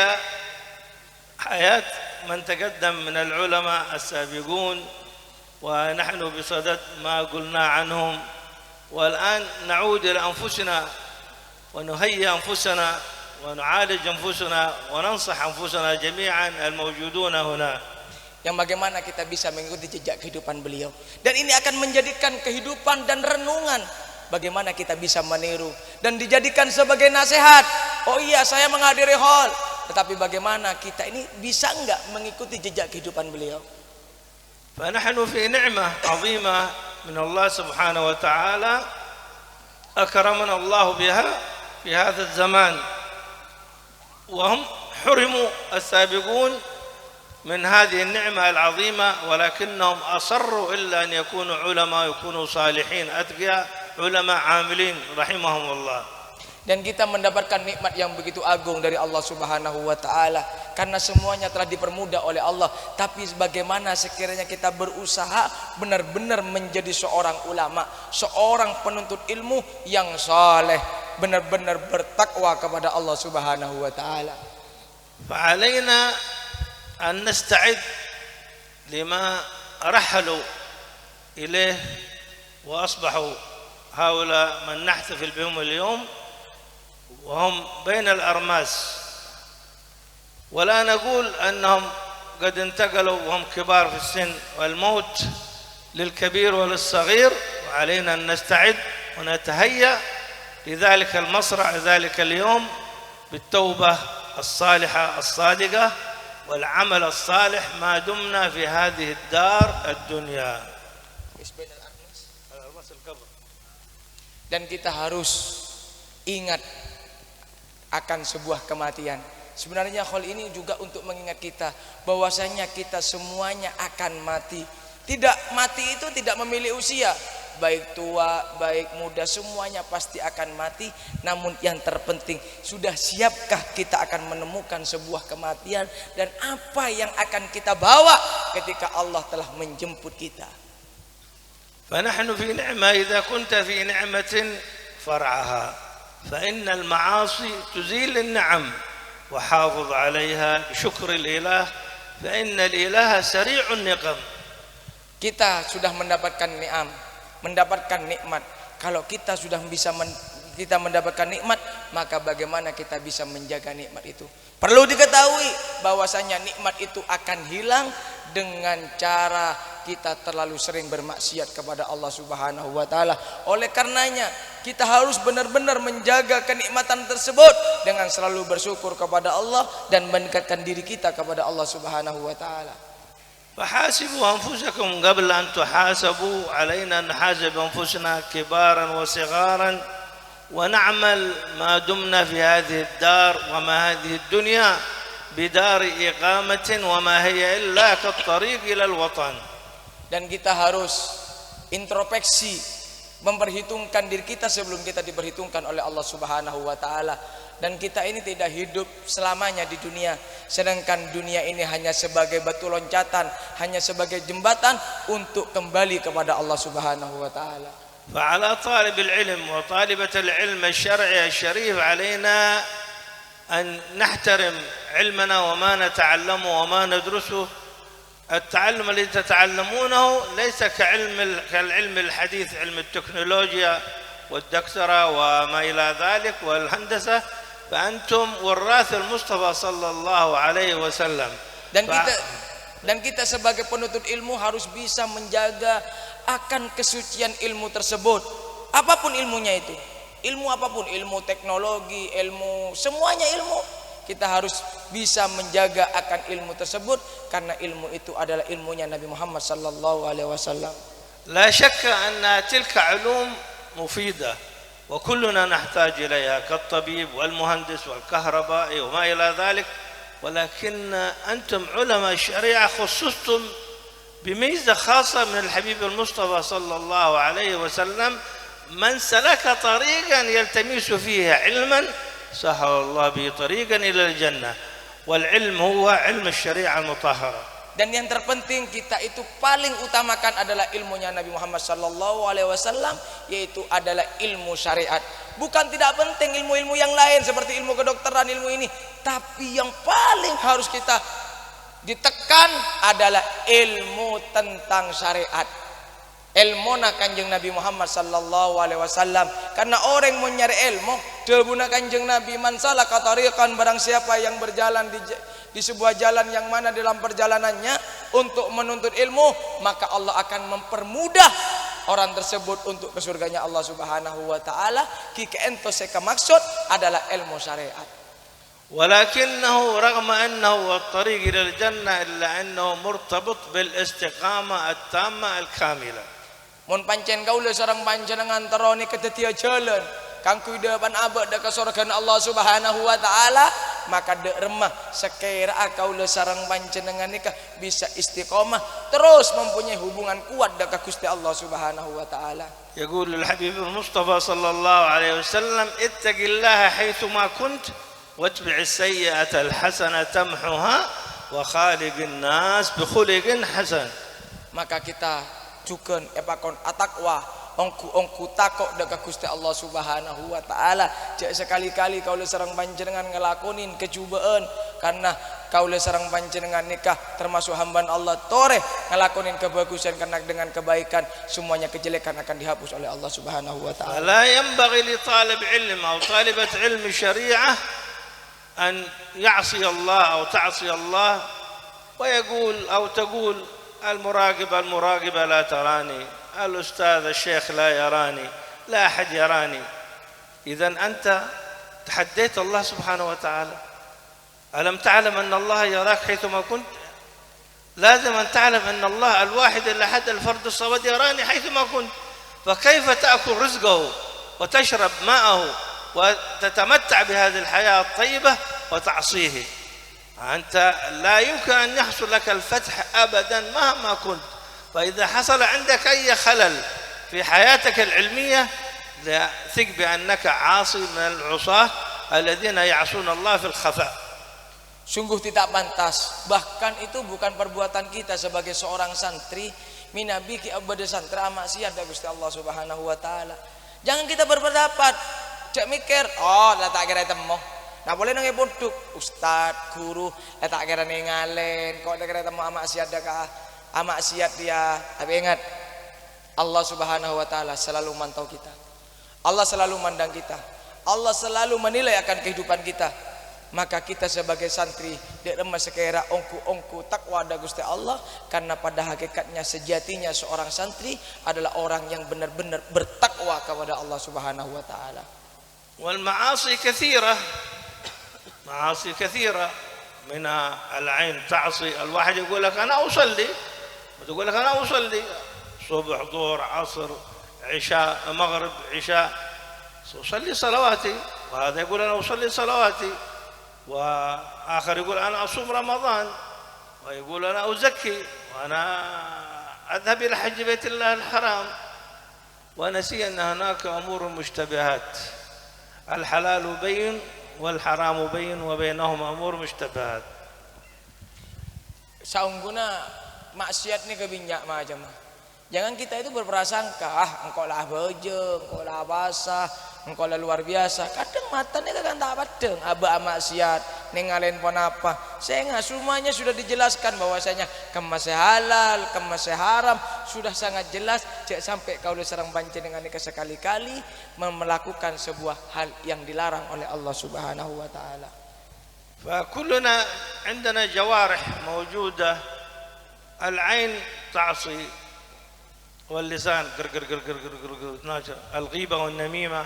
حياة من تقدم من العلماء السابقون، ونحن بصدد ما قلنا عنهم. والآن نعود إلى أنفسنا ونهيئ أنفسنا ونعالج أنفسنا وننصح أنفسنا جميعا الموجودون هنا. Yang bagaimana kita bisa mengikuti jejak kehidupan beliau, dan ini akan menjadikan kehidupan dan renungan bagaimana kita bisa meniru dan dijadikan sebagai nasihat. Oh iya, saya menghadiri hall, tetapi bagaimana kita ini bisa enggak mengikuti jejak kehidupan beliau? فنحن في نعمة عظيمة من الله سبحانه وتعالى أكرمنا الله بها في هذا الزمان، وهم حرموا السابقون من هذه النعمة العظيمة، ولكنهم أصروا إلا أن يكونوا علماء، يكونوا صالحين أتقياء، علماء عاملين رحمهم الله. Dan kita mendapatkan nikmat yang begitu agung dari Allah Subhanahu wa taala, karena semuanya telah dipermudah oleh Allah. Tapi bagaimana sekiranya kita berusaha benar-benar menjadi seorang ulama, seorang penuntut ilmu yang saleh, benar-benar bertakwa kepada Allah Subhanahu wa taala. فعلينا أن نستعد لما رحلوا إليه وأصبحوا هؤلاء من نحتفل بهم اليوم وهم بين الأرماس، ولا نقول أنهم قد انتقلوا وهم كبار في السن، والموت للكبير وللصغير، وعلينا أن نستعد ونتهيأ لذلك المصرع ذلك اليوم بالتوبة الصالحة الصادقة والعمل الصالح ما دمنا في هذه الدار الدنيا. Dan kita harus ingat akan sebuah kematian. Sebenarnya hal ini juga untuk mengingat kita bahwasanya kita semuanya akan mati. Tidak mati itu tidak memilih usia, baik tua, baik muda, semuanya pasti akan mati. Namun yang terpenting, sudah siapkah kita akan menemukan sebuah kematian dan apa yang akan kita bawa ketika Allah telah menjemput kita. فنحن في نعمة، إذا كنت في نعمة فرعها، فإن المعاصي تزيل النعم، وحافظ عليها بشكر الإله، فإن الإله سريع النقم. Kita sudah mendapatkan ni'am, mendapatkan nikmat. Kalau kita sudah bisa kita mendapatkan nikmat, maka bagaimana kita bisa menjaga nikmat itu? Perlu diketahui bahwasanya nikmat itu akan hilang dengan cara kita terlalu sering bermaksiat kepada Allah Subhanahu wa taala. Oleh karenanya, kita harus benar-benar menjaga kenikmatan tersebut dengan selalu bersyukur kepada Allah dan mendekatkan diri kita kepada Allah Subhanahu wa taala. فحاسبوا أنفسكم قبل أن تحاسبوا. علينا أن نحاسب أنفسنا كبارا وصغارا ونعمل ما دمنا في هذه الدار وما هذه الدنيا بدار إقامة وما هي إلا كالطريق إلى الوطن. Dan kita harus introspeksi, memperhitungkan diri kita sebelum kita diperhitungkan oleh Allah Subhanahu wa taala. Dan kita ini tidak hidup selamanya di dunia, sedangkan dunia ini hanya sebagai batu loncatan, hanya sebagai jembatan untuk kembali kepada Allah Subhanahu wa taala. فعلى طالب العلم وطالبة العلم الشرعي الشريف علينا أن نحترم علمنا وما نتعلمه وما ندرسه. التعلم الذي تتعلمونه ليس كالعلم الحديث، علم التكنولوجيا والدكتوراه وما إلى ذلك والهندسة، فأنتم وراث المصطفى صلى الله عليه وسلم. Dan kita sebagai penuntut ilmu harus bisa menjaga akan kesucian ilmu tersebut, apapun ilmunya itu, ilmu apapun, ilmu teknologi, ilmu, semuanya ilmu, kita harus bisa menjaga akan ilmu tersebut karena ilmu itu adalah ilmunya Nabi Muhammad sallallahu alaihi wasallam. لا شك أن تلك علوم مفيدة وكلنا نحتاج إليها كالطبيب والمهندس والكهربائي وما إلى ذلك، ولكن أنتم علماء الشريعة خصصتم بميزة خاصة من الحبيب المصطفى صلى الله عليه وسلم، من سلك طريقا يلتمس فيه علما سهل الله به طريقا إلى الجنة، والعلم هو علم الشريعة المطهرة. Dan yang terpenting kita itu paling utamakan adalah ilmunya Nabi Muhammad sallallahu alaihi wasallam, yaitu adalah ilmu syariat. Bukan tidak penting ilmu-ilmu yang lain seperti ilmu kedokteran, ilmu ini, tapi yang paling harus kita ditekan adalah ilmu tentang syariat. Ilmuna Kanjeng Nabi Muhammad sallallahu alaihi wasallam. Karena orang mau nyari ilmu, debuna Kanjeng Nabi, man salaka tariqan, barang siapa yang berjalan di sebuah jalan yang mana dalam perjalanannya untuk menuntut ilmu, maka Allah akan mempermudah orang tersebut untuk ke surganya Allah Subhanahu wa taala. Kike ento seka maksud adalah ilmu syariat. ولكنه رغم أنه الطريق إلى الجنة إلا أنه مرتبط بالاستقامة التامة الكاملة. Mun pancen kaula sareng panjenengan teroni ketetia jalan kang depan abad ka surga Allah Subhanahu wa taala, maka dek remah sekira kaula sareng panjenengan nikah bisa istiqomah terus mempunyai hubungan kuat ka Gusti Allah Subhanahu wa taala. يقول الحبيب المصطفى صلى الله عليه وسلم اتق الله حيثما كنت واتبع السيئة الحسنة تمحها وخالق الناس بخلق حسن. Maka kita cukeun epakon atakwa ongku takok dekat Gusti Allah Subhanahu wa taala. Cek sekali-kali kaula sareng panjenengan ngelakonin kecubaan, karena kaula sareng panjenengan nikah termasuk hambaan Allah toreh ngelakonin kebagusan, karena dengan kebaikan semuanya kejelekan akan dihapus oleh Allah Subhanahu wa taala. La yanbaghi li talib ilm atau talibat ilm syariah أن يعصي الله أو تعصي الله ويقول أو تقول المراقبة لا تراني، الأستاذ الشيخ لا يراني، لا أحد يراني. إذن أنت تحديت الله سبحانه وتعالى. ألم تعلم أن الله يراك حيثما كنت؟ لازم أن تعلم أن الله الواحد الأحد الفرد الصمد يراني حيثما كنت. فكيف تأكل رزقه وتشرب ماءه وتتمتع بهذه الحياة الطيبة وتعصيه؟ أنت لا يمكن أن يحصل لك الفتح أبدا مهما كنت. فإذا حصل عندك أي خلل في حياتك العلمية ثق بأنك عاصي من العصاة الذين يعصون الله في الخفاء. Sungguh tidak pantas, bahkan itu bukan perbuatan kita sebagai seorang santri minabiki abada santri maksiat dari Gusti Allah Subhanahu wa taala. Jangan kita berpendapat, cek mikir, oh lah tak kira temu. Nah boleh nang pondok, ustad, guru, lah tak kira ngalen, kok tak kira temu maksiat dak maksiat dia. Tapi ingat, Allah Subhanahu wa taala selalu mantau kita. Allah selalu mandang kita. Allah selalu menilai akan kehidupan kita. Maka kita sebagai santri diremah sekira ongku takwa da Gusti Allah, karena pada hakikatnya sejatinya seorang santri adalah orang yang benar-benar bertakwa kepada Allah Subhanahu wa taala. Wal ma'asi katsira, معاصي كثيرة منها العين تعصي. الواحد يقول لك أنا أصلي، وتقول لك أنا أصلي صبح ظهر عصر عشاء مغرب عشاء، أصلي صلواتي، وهذا يقول أنا أصلي صلواتي، وآخر يقول أنا أصوم رمضان، ويقول أنا أزكي، وأنا أذهب إلى حج بيت الله الحرام، ونسي أن هناك أمور مشتبهات. الحلال بين والحرام بين وبينهما أمور مشتبهات. Saungguna maksiat ni kebinyak macam. Jangan kita itu berprasangka, engkau lah beje, engkau lah basah, engkau lah luar biasa. Kadang mata ni kan tak padeng, aba maksiat, ninggalin pon apa. Saya enggak, semuanya sudah dijelaskan bahwasanya kemas halal, kemas haram, sudah sangat jelas. Cek sampai kau serang banci dengan nikah sekali-kali melakukan sebuah hal yang dilarang oleh Allah Subhanahu wa taala. فكلنا عندنا جوارح موجودة، العين تعصي، واللسان الغيبة والنميمة،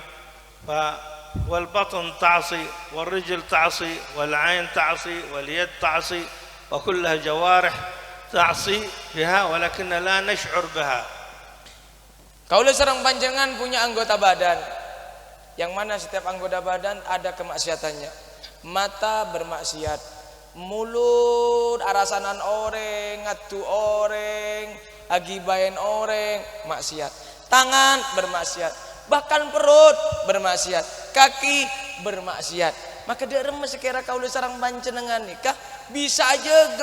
والبطن تعصي، والرجل تعصي، والعين تعصي، واليد تعصي، وكلها جوارح تعصي بها ولكن لا نشعر بها. Kaulah serang panjangan punya anggota badan, yang mana setiap anggota badan ada kemaksiatannya. Mata bermaksiat, mulut arasanan orang, ngatu orang, agibain orang, maksiat. Tangan bermaksiat, bahkan perut bermaksiat, kaki bermaksiat. Maka dia remes sekira kau sarang panjenengan nikah bisa aja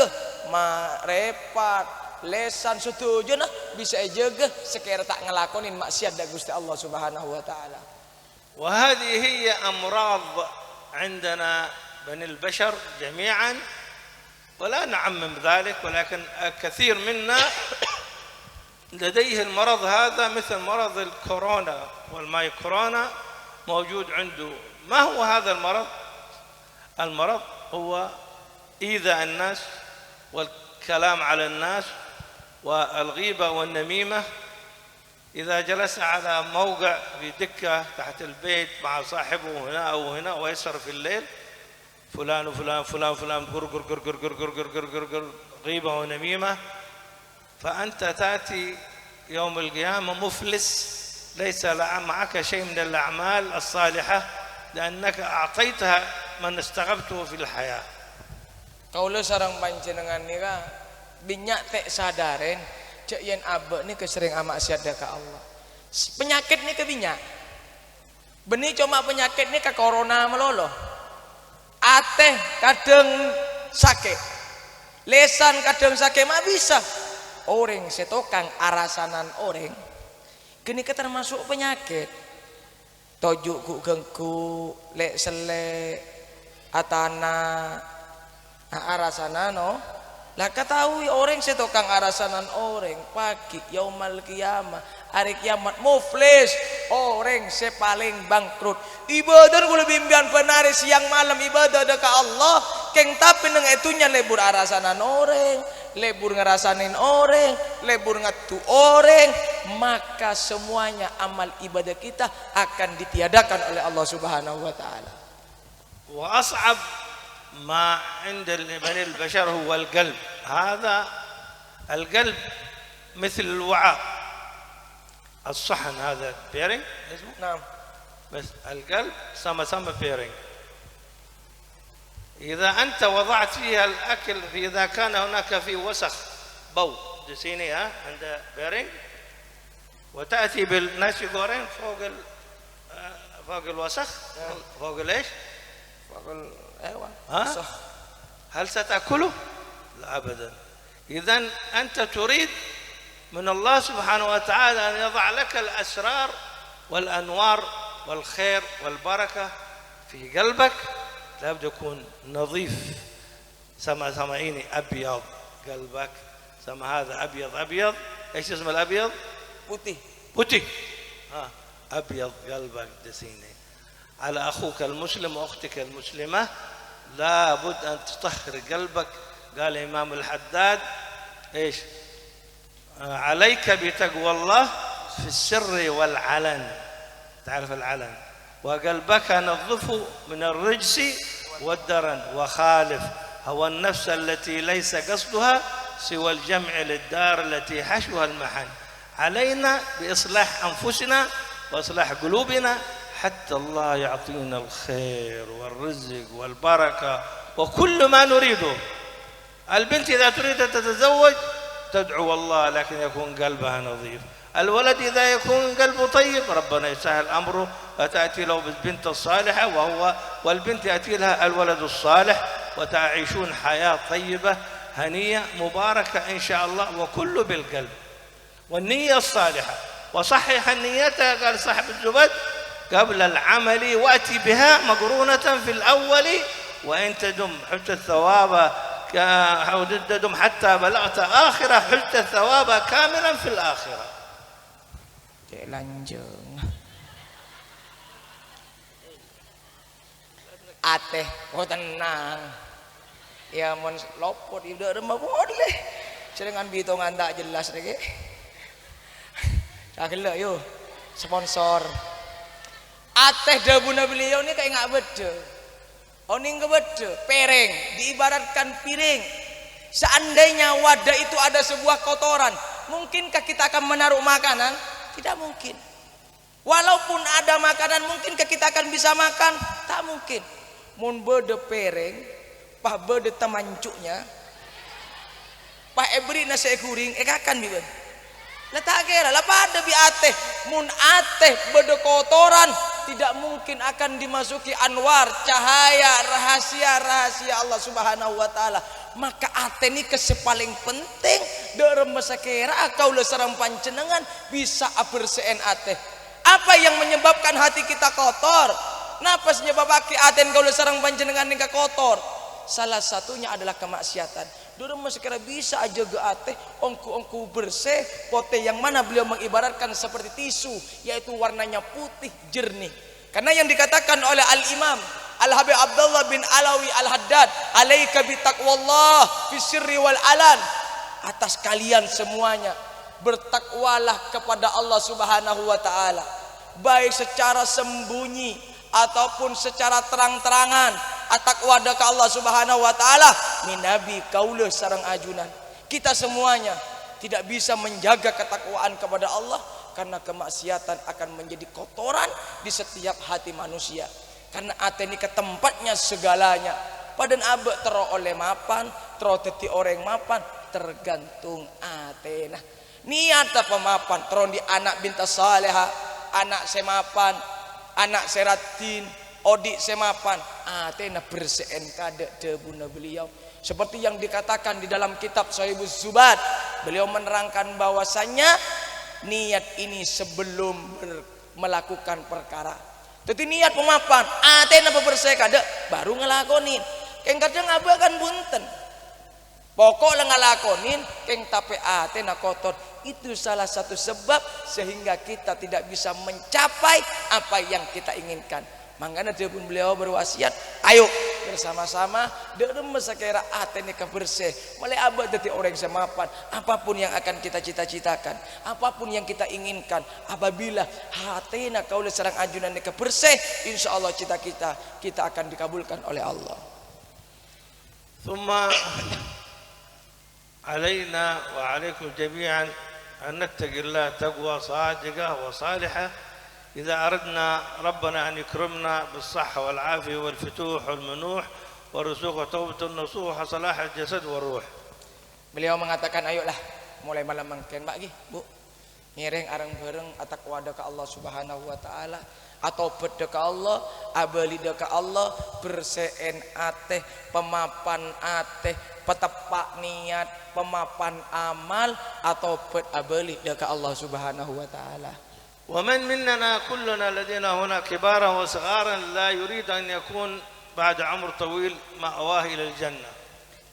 marepat lesan setuju nah bisa aja sekira tak ngelakonin maksiat dari Gusti Allah Subhanahu wa taala. وهذه هي أمراض عندنا بني البشر جميعا، ولا نعمم ذلك، ولكن كثير منا لديه المرض هذا، مثل مرض الكورونا والماي كورونا موجود عنده. ما هو هذا المرض؟ المرض هو إيذاء الناس والكلام على الناس والغيبة والنميمة. إذا جلس على موقع في دكة تحت البيت مع صاحبه هنا أو هنا ويسهر في الليل، فلان وفلان فلان فلان غيبة ونميمة، فأنت تأتي يوم القيامة مفلس، ليس معك شيء من الأعمال الصالحة لأنك أعطيتها من استغبته في الحياة. Kaulah sarang panjenengan nika binyak tek sadaren cek yen abek ni kesering maksiat ka Allah. Penyakit ni kebinyak. Benih cuma penyakit ni ke corona melolo. Ateh kadang sakit. Lesan kadang sakit mah bisa. Orang setokang arasanan orang. Kini termasuk penyakit. Tojuk ku gengku, lek selek, atana, arasana no. Lah ketahui orang setokang arasanan orang pagi yaumal qiyamah hari kiamat muflis, orang sepaling bangkrut. Ibadah ku lebih impian benar siang malam ibadah dekat Allah keng tapi neng etunya lebur arasanan orang, lebur ngerasanin orang, lebur ngatu orang, maka semuanya amal ibadah kita akan ditiadakan oleh Allah Subhanahu wa taala. Wa as'ab ma 'inda bani al-bashar huwa al-qalb. Hadha al-qalb مثل الوعاء الصحن هذا بيرنج اسمه نعم بس القلب سما بيرنج إذا أنت وضعت فيها الأكل إذا كان هناك في وسخ بو دسيني عند بيرنج وتأتي بالناس يقولين فوق الوسخ فوق ليش فوق ايوه وسخ هل ستأكله؟ لا أبدا. إذا أنت تريد من الله سبحانه وتعالى أن يضع لك الأسرار والأنوار والخير والبركة في قلبك، لابد يكون نظيف. سمعيني أبيض قلبك، سما هذا أبيض. إيش اسم الأبيض؟ بوتي أبيض قلبك دسيني. على أخوك المسلم وأختك المسلمة لابد أن تطهر قلبك. قال الإمام الحداد إيش؟ عليك بتقوى الله في السر والعلن. تعرف العلن. وقلبك نظفه من الرجس والدرن وخالف هو النفس التي ليس قصدها سوى الجمع للدار التي حشوها المحن. علينا بإصلاح أنفسنا وإصلاح قلوبنا حتى الله يعطينا الخير والرزق والبركة وكل ما نريده. البنت إذا تريد أن تتزوج تدعو الله لكن يكون قلبها نظيف. الولد إذا يكون قلبه طيب ربنا يسهل أمره وتأتي له بالبنت الصالحة والبنت يأتي لها الولد الصالح وتعيشون حياة طيبة هنية مباركة إن شاء الله، وكل بالقلب والنية الصالحة. وصحح النية قال صاحب الزبد قبل العمل وأتي بها مقرونة في الأول وإن تدم حتى الثواب تدم حتى بلغت آخرة حتى الثواب كاملا في الآخرة. Lanjut. Ateh, oh tenang. Ya mon lopot ieu remah boleh. Cerengan bitongan tak jelas lagi. Kagela yo sponsor. Ateh dabuna beliau ni kayak ngak beda. Oning ke beda, pereng diibaratkan piring. Seandainya wadah itu ada sebuah kotoran, mungkinkah kita akan menaruh makanan? Tidak mungkin. Walaupun ada makanan, mungkinkah kita akan bisa makan? Tak mungkin. Mun bede pereng, pah bede temancuknya, pah ebri nasi kuring, akan biben. Letak kira, lah pada bi ateh, mun ateh bede kotoran, tidak mungkin akan dimasuki anwar, cahaya, rahasia Allah Subhanahu wa taala. Maka ateh ni kesepaling penting dalam masakera kau le sareng pancenengan bisa bersehen ateh. Apa yang menyebabkan hati kita kotor? Napa menyebabkan ateh kau le sareng pancenengan ning kotor? Salah satunya adalah kemaksiatan. Dalam masakera bisa aja ge ateh ongku bersih, pote yang mana beliau mengibaratkan seperti tisu, yaitu warnanya putih jernih. Karena yang dikatakan oleh Al-Imam Al-Habib Abdullah bin Alawi Al-Haddad, alaika bitaqwallah fi sirri wal alan. Atas kalian semuanya bertakwalah kepada Allah Subhanahu wa taala, baik secara sembunyi ataupun secara terang-terangan. At-taqwa ka Allah Subhanahu wa taala min nabi kaula sareng ajunan. Kita semuanya tidak bisa menjaga ketakwaan kepada Allah karena kemaksiatan akan menjadi kotoran di setiap hati manusia. Karena ate ini ke tempatnya segalanya. Padan abe tero oleh mapan, tero teti orang mapan, tergantung ate. Nah, niat apa mapan? Tero di anak binta saleha, anak semapan, anak seratin, odik semapan. Ate na bersen kade debuna beliau. Seperti yang dikatakan di dalam kitab Sahibuz Zubat, beliau menerangkan bahwasanya niat ini sebelum melakukan perkara. Jadi niat pemapan, aten apa bersih kada baru ngelakonin. Keng kadang abakan bunten. Pokok ngelakonin, keng tapi aten kotor. Itu salah satu sebab sehingga kita tidak bisa mencapai apa yang kita inginkan. Makanya dia pun beliau berwasiat, ayo bersama-sama derem sakira atene kebersih mulai abad dadi orang semapan apapun yang akan kita cita-citakan apapun yang kita inginkan apabila hatena kaula sareng ajunan kebersih insyaallah cita-cita kita akan dikabulkan oleh Allah. ثم علينا وعليكم جميعا أن نتقي الله تقوى صادقة وصالحة إذا أردنا ربنا أن يكرمنا بالصحة والعافية والفتوح والمنوح والرزق وتوبة النصوح وصلاح الجسد والروح. Beliau mengatakan ayolah mulai malam mangken Mbak Bu ngiring areng bareng atakwa ka Allah Subhanahu wa taala atau beda ka Allah abali ka Allah berseen ateh pemapan ateh petepak niat pemapan amal atau abali ka Allah Subhanahu wa taala. ومن مننا كلنا لدينا هنا كبارا وصغارا لا يريد أن يكون بعد عمر طويل مأواه إلى الجنة.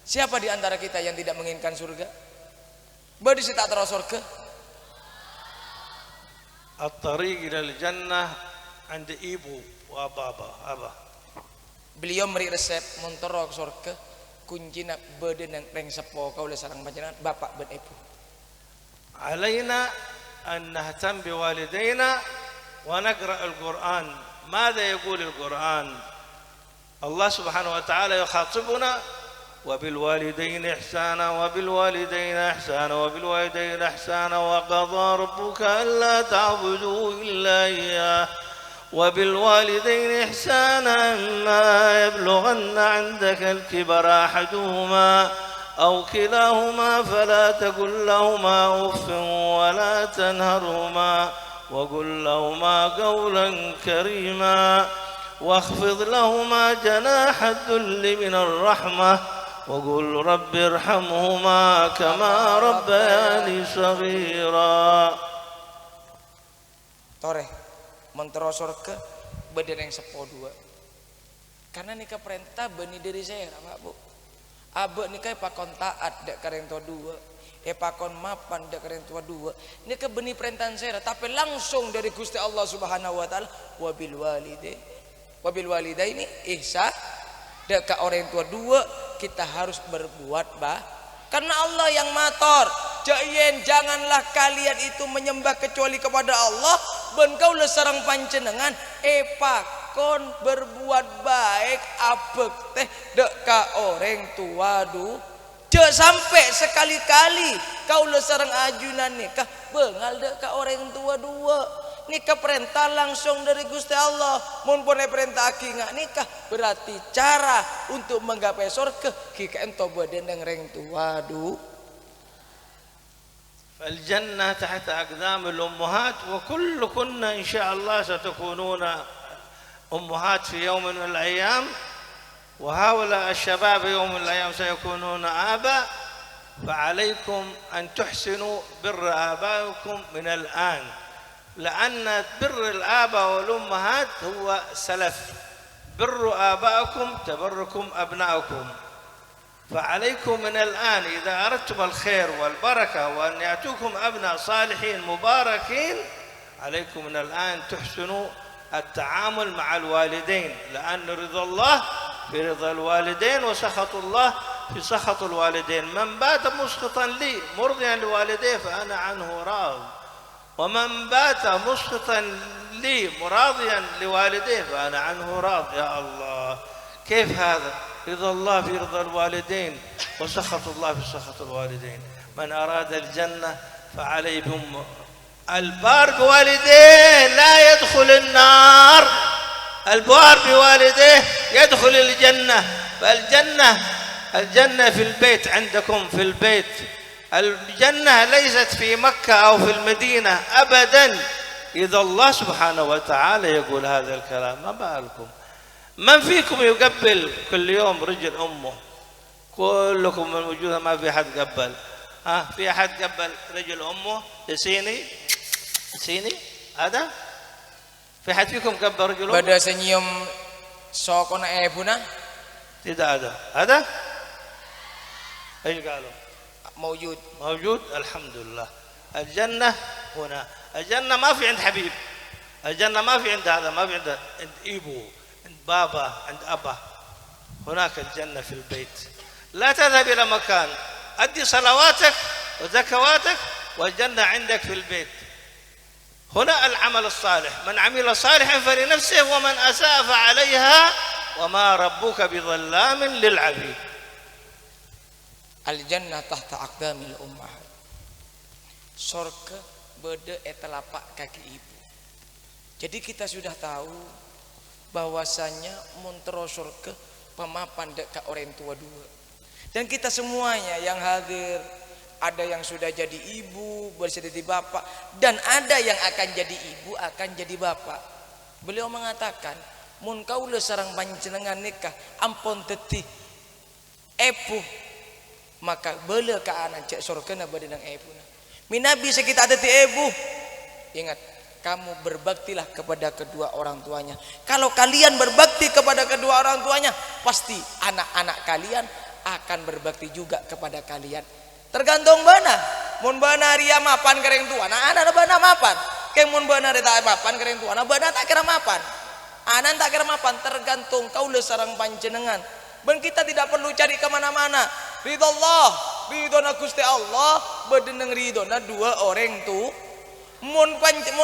Siapa di antara kita yang tidak menginginkan surga? Badi tak terus surga. الطريق إلى الجنة عند إبو وبابا أبا. Beliau memberi resep montorok surga kuncina bade nang reng sepo kaula sareng panjenengan bapak ben ibu. علينا أن نهتم بوالدينا ونقرأ القرآن. ماذا يقول القرآن؟ الله سبحانه وتعالى يخاطبنا وبالوالدين إحسانا وبالوالدين إحسانا وبالوالدين إحسانا وقضى ربك ألا تعبدوا إلا إياه وبالوالدين إحسانا ما يبلغن عندك الكبر أحدهما أو كلاهما فلا تقل لهما أف ولا تنهرهما وقل لهما قولا كريما واخفض لهما جناح الذل من الرحمة وقل رب ارحمهما كما ربياني صغيرا. Toreh mentero surga bade nang sepo dua. Karena nikah perintah beni diri saya Pak Bu. Abek nikah pakon taat dak kareng tua dua. Pakon mapan dak kareng tua dua. Nikah beni perintahan saya tapi langsung dari Gusti Allah Subhanahu wa taala wabil walidaini ihsan dak ka orang tua dua kita harus berbuat karena Allah yang mator jayen janganlah kalian itu menyembah kecuali kepada Allah ben kaula sareng panjenengan pakon berbuat baik abek teh dek ka orang tua Jangan sampai sekali-kali kaula sareng ajunan nikah bengal dek ka orang tua dua. Nikah perintah langsung dari Gusti Allah. Mun pun perintah aki nggak nikah berarti cara untuk menggapai surga kika ento badendeng reng tua فالجنة تحت أقدام الأمهات وكلكن إن شاء الله ستكونون أمهات في يوم من الأيام وهؤلاء الشباب يوم من الأيام سيكونون آباء فعليكم أن تحسنوا بر آبائكم من الآن لأن بر الآباء والأمهات هو سلف بر آبائكم تبركم أبنائكم فعليكم من الآن إذا أردتم الخير والبركة وأن يأتوكم أبناء صالحين مباركين عليكم من الآن تحسنوا التعامل مع الوالدين لأن رضا الله في رضا الوالدين وسخط الله في سخط الوالدين من بات مسخطا لي مرضيا لوالديه فأنا عنه راض ومن بات مسخطا لي مراضيا لوالديه فأنا عنه راض يا الله كيف هذا رضا الله في رضا الوالدين وسخط الله في سخط الوالدين من أراد الجنة فعليه بأمه البار بوالديه لا يدخل النار البار بوالديه يدخل الجنة فالجنة في البيت عندكم في البيت الجنة ليست في مكة أو في المدينة أبدا إذا الله سبحانه وتعالى يقول هذا الكلام ما بالكم من فيكم يقبل كل يوم رجل أمه كلكم من وجودها ما في أحد قبل في أحد قبل رجل أمه يسيني هذا في أحد فيكم قبل رجل أمه pada senyum sokona ebuna tidak ada ايش قالوا موجود الحمد لله الجنة هنا الجنة ما في عند حبيب الجنة ما في عند هذا ما في عند إبو عند بابا عند أبا هناك الجنة في البيت. لا تذهب إلى مكان، أدي صلواتك وزكواتك والجنة عندك في البيت. هنا العمل الصالح، من عمل صالحا فلنفسه ومن أساء فعليها وما ربك بظلام للعبيد. Al-jannah tahta aqdamil ummahat. Surga bede telapak kaki ibu. Jadi kita sudah tahu bahwasanya muntero surga pemapan dekat orang tua dua. Dan kita semuanya yang hadir, ada yang sudah jadi ibu, bersedia jadi bapak, dan ada yang akan jadi ibu, akan jadi bapak. Beliau mengatakan, mun kaula sareng panjenengan nikah ampun teti epuh, maka bele ka anak cek surgana badanang ebuna. Minabi sekitar teti ebu. Ingat, kamu berbaktilah kepada kedua orang tuanya. Kalau kalian berbakti kepada kedua orang tuanya, pasti anak-anak kalian akan berbakti juga kepada kalian. Tergantung bana. Mun bana ria mapan kereng tua, nah anak bana mapan. Keng mun bana ria tak mapan kereng tua, nah bana tak kira mapan. Anak tak kira mapan, tergantung kau le sareng panjenengan. Ben kita tidak perlu cari kemana-mana. Ridho Allah, ridho na Gusti Allah, bedeneng ridho na dua orang tu. Mun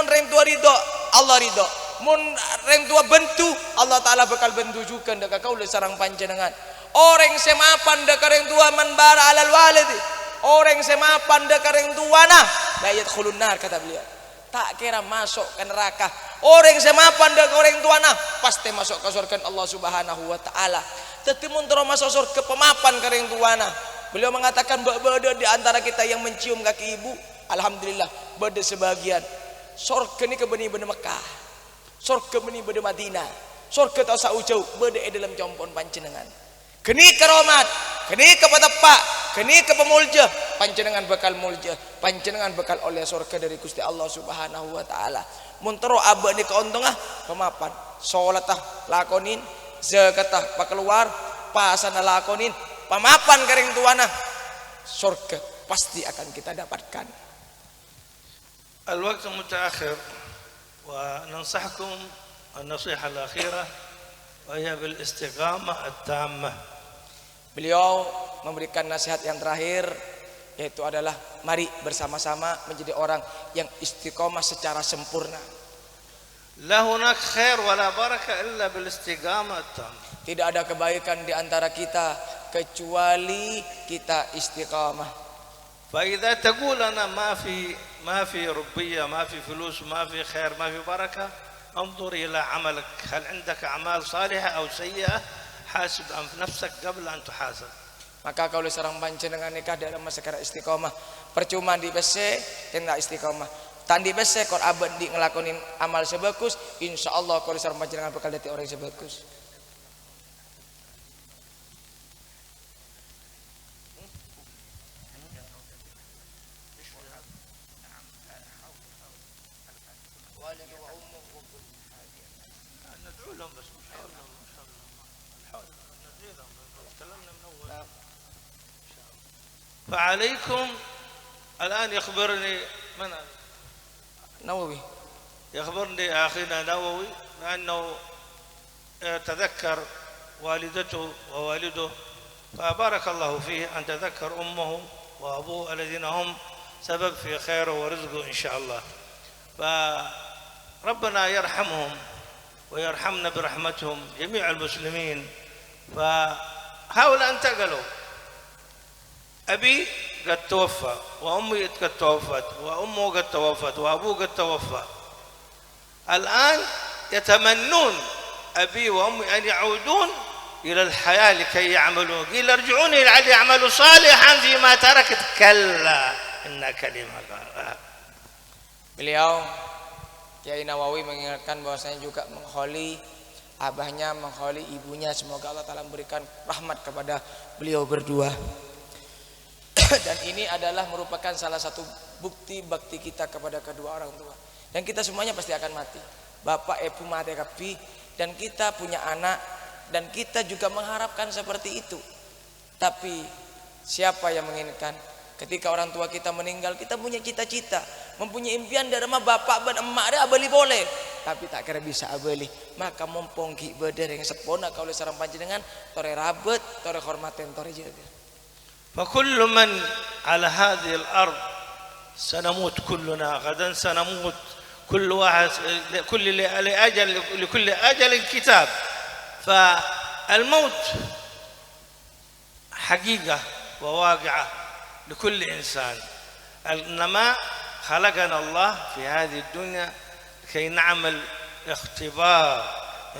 reng tua ridho, Allah ridho. Mun reng tua bentu, Allah Taala bakal bentu juga ndaka kau le sareng panjenengan. Orang semapan ndaka reng tua man bara alal walidi. Orang semapan ndaka reng tua nah, la yadkhulun nar kata beliau. Tak kira masuk ke neraka. Orang semapan ndaka reng tua nah, pasti masuk ke surga Allah Subhanahu wa taala. Tetimun terus masuk surga pemapan ke reng tua nah. Beliau mengatakan beda di antara kita yang mencium kaki ibu, alhamdulillah beda sebagian. Surga ni kebeni benda Mekah. Surga beni benda Madinah. Surga tak usah jauh beda dalam compon panjenengan. Keni karomat, keni kepada Pak, keni ke pemulja, panjenengan bakal mulja, panjenengan bakal oleh surga dari Gusti Allah Subhanahu wa taala. Muntero abah ni keuntungan pemapan, salatah lakonin, zakatah pakeluar, pasana lakonin, pemapan kering tuana, surga pasti akan kita dapatkan. الوقت متأخر وننصحكم النصيحة الأخيرة وهي بالاستقامة التامة. Beliau memberikan nasihat yang terakhir, yaitu adalah mari bersama-sama menjadi orang yang istiqomah secara sempurna. لا هناك خير ولا بركة إلا بالاستقامة التامة. Tidak ada kebaikan di antara kita kecuali kita istiqamah. فإذا تقول أنا ما في ربية، ما في فلوس، ما في خير، ما في بركة، انظر إلى عملك، هل عندك أعمال صالحة أو سيئة؟ حاسب نفسك قبل أن تحاسب. Maka kalau seorang panjenengan nikah dalam masyarakat istiqomah, percuma di bese kena istiqomah. Tandi bese kor abad di ngelakonin amal sebagus, insyaallah kalau seorang panjenengan bakal dadi orang sebagus. فعليكم الآن يخبرني من Nawawi. يخبرني أخينا نووي لأنه تذكر والدته ووالده، فبارك الله فيه أن تذكر أمه وأبوه الذين هم سبب في خيره ورزقه إن شاء الله. فربنا يرحمهم ويرحمنا برحمتهم جميع المسلمين. فهؤلاء انتقلوا، أبي قد توفى وأمي قد توفت وأمه قد توفت وأبوه قد توفى. الآن يتمنون أبي وأمي أن يعودون إلى الحياة لكي يعملوا. قيل ارجعوني لعلي يعملوا صالحا فيما تركت، كلا إن كلمة. Beliau Kiai Nawawi mengingatkan bahwasanya juga mengholi abahnya, mengholi ibunya. Semoga Allah Ta'ala memberikan rahmat kepada beliau berdua. Dan ini adalah merupakan salah satu bukti bakti kita kepada kedua orang tua. Dan kita semuanya pasti akan mati. Bapak ibu mati kapi, dan kita punya anak, dan kita juga mengharapkan seperti itu. Tapi siapa yang menginginkan ketika orang tua kita meninggal, kita punya cita-cita, mempunyai impian dari bapak dan emak dia beli boleh. tapi tak kira bisa abeli. Maka mumpung ki beder yang sepona kaula sareng panjenengan tore rabet tore hormaten tore jaga. فكل من على هذه الأرض سنموت كلنا غدا سنموت كل واحد لكل أجل كتاب. فالموت حقيقة وواقعة لكل إنسان. إنما خلقنا الله في هذه الدنيا كي نعمل اختبار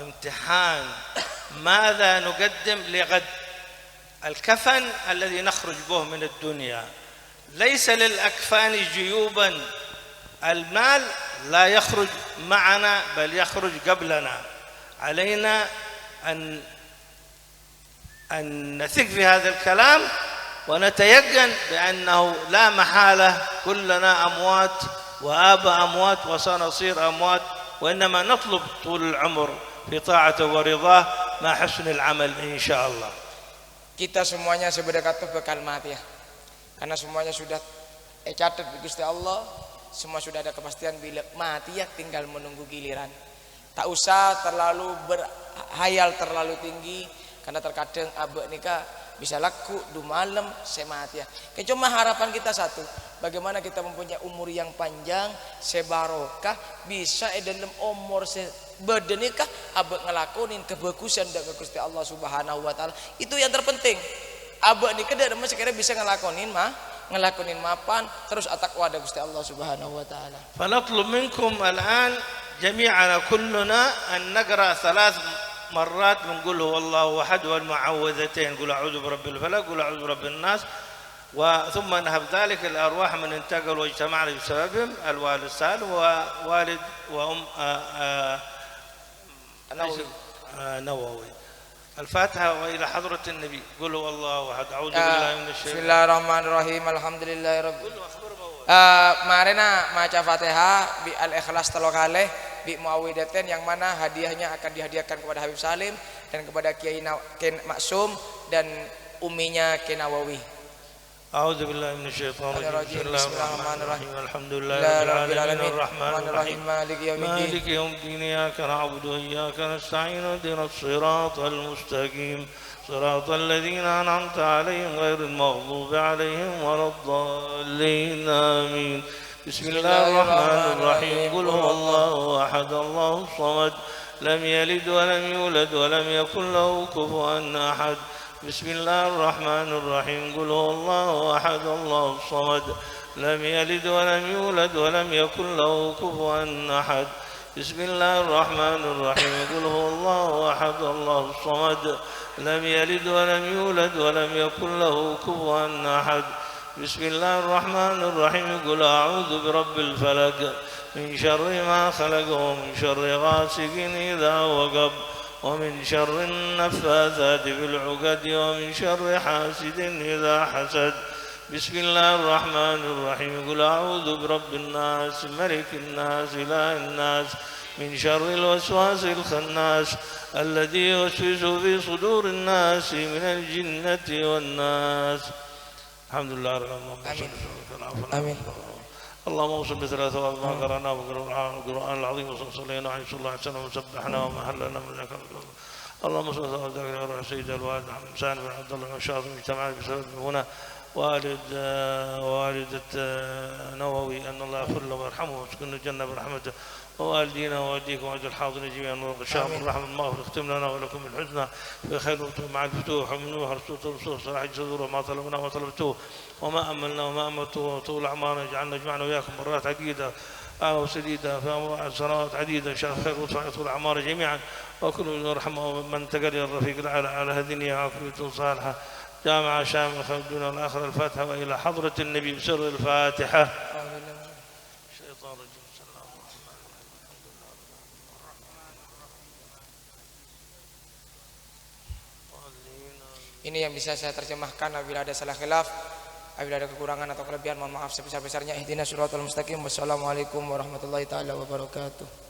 امتحان ماذا نقدم لغد. الكفن الذي نخرج به من الدنيا ليس للأكفان جيوبا. المال لا يخرج معنا بل يخرج قبلنا. علينا أن نثق في هذا الكلام ونتيقن بأنه لا محالة كلنا أموات وآباء أموات وسنصير أموات، وإنما نطلب طول العمر في طاعته ورضاه مع حسن العمل إن شاء الله. Kita semuanya seberdekatuh bekal mati ya. Karena semuanya sudah catat di Gusti Allah, semua sudah ada kepastian bila mati ya, tinggal menunggu giliran. Tak usah terlalu berhayal terlalu tinggi, karena terkadang abek nikah bisa laku du malam semati ya. Cuma harapan kita satu, bagaimana kita mempunyai umur yang panjang, sebarokah, bisa dalam umur berdenikah abek ngelakonin kebagusan dari Gusti Allah Subhanahu wa taala. Itu yang terpenting. Abek nikah dan sekira bisa ngelakonin mapan terus atakwa dari Gusti Allah Subhanahu wa taala. فنطلب منكم الآن جميعنا كلنا أن نقرأ 3 مرات بنقول هو الله أحد والمعوذتين، قل أعوذ برب الفلق قل أعوذ برب الناس. وثم نهب ذلك الأرواح من انتقلوا واجتمعنا بسببهم الوالد سالم ووالد وأم نووي. الفاتحة وإلى حضرة النبي. قل هو الله أحد أعوذ بالله من الشيطان. بسم الله الرحمن الرحيم alhamdulillah rabbil. Marina maca Fatihah bi al-ikhlas 3 kali bi muawwidatain yang mana hadiahnya akan dihadiahkan kepada Habib Salim dan kepada Kiai Ken Maksum dan uminya Kiai Nawawi. أعوذ بالله من الشيطان الرجيم. بسم الله الرحمن الرحيم. الحمد لله رب العالمين الرحمن الرحيم مالك يوم الدين إياك نعبد وإياك نستعين اهدنا الصراط المستقيم صراط الذين أنعمت عليهم غير المغضوب عليهم ولا الضالين آمين. بسم الله الرحمن الرحيم. قل هو الله أحد الله الصمد لم يلد ولم يولد ولم يكن له كفوا أحد. بسم الله الرحمن الرحيم. قل هو الله أحد الله الصمد لم يلد ولم يولد ولم يكن له كفوا أحد. بسم الله الرحمن الرحيم. قل هو الله أحد الله الصمد لم يلد ولم يولد ولم يكن له كفوا أحد. بسم الله الرحمن الرحيم. قل أعوذ برب الفلق من شر ما خلق ومن شر غاسق إذا وقب ومن شر النفاثات في العقد ومن شر حاسد إذا حسد. بسم الله الرحمن الرحيم. قل أعوذ برب الناس ملك الناس إله الناس من شر الوسواس الخناس الذي يوسوس في صدور الناس من الجنة والناس. الحمد لله رب العالمين. آمين. اللهم وصل بثلاث ثواب ما قرانا والقرآن العظيم وصلينا عليه صلى الله عليه وسلم وسبحنا ومحلنا من ذكر. اللهم صل وسلم على روح سيدنا الوالد محمد سالم بن عبد الله الشاطبي اجتمعنا بسبب هنا والدة نووي أن الله يغفر له ويرحمه ويسكن الجنة برحمته ووالدينا ووالديكم ووالد الحاضرين جميعا والغشاء بالرحمة المغفرة اختم لنا ولكم الحسنى في خير مع الفتوح ومن نوح رسول صلاح صدور وما طلبنا وما طلبتوه وما أملنا وما أملته طول أعمارنا اجعلنا جمعنا وإياكم مرات عديدة وسديدة في سنوات عديدة إن شاء الله خير وسعة طول أعمار جميعا وكل من رحمه من تقل الرفيق الأعلى على هدنيا وكل صالحة جامعة شامل خير الدنيا والآخرة. الفاتحة وإلى حضرة النبي بسر الفاتحة. الشيطان الرجيم. بسم الله الرحمن الرحيم. Ini yang bisa saya terjemahkan. Apabila ada salah khilaf, apabila ada kekurangan atau kelebihan, mohon maaf sebesar-besarnya. Ihdinas siratal mustaqim. Wassalamualaikum warahmatullahi taala wabarakatuh.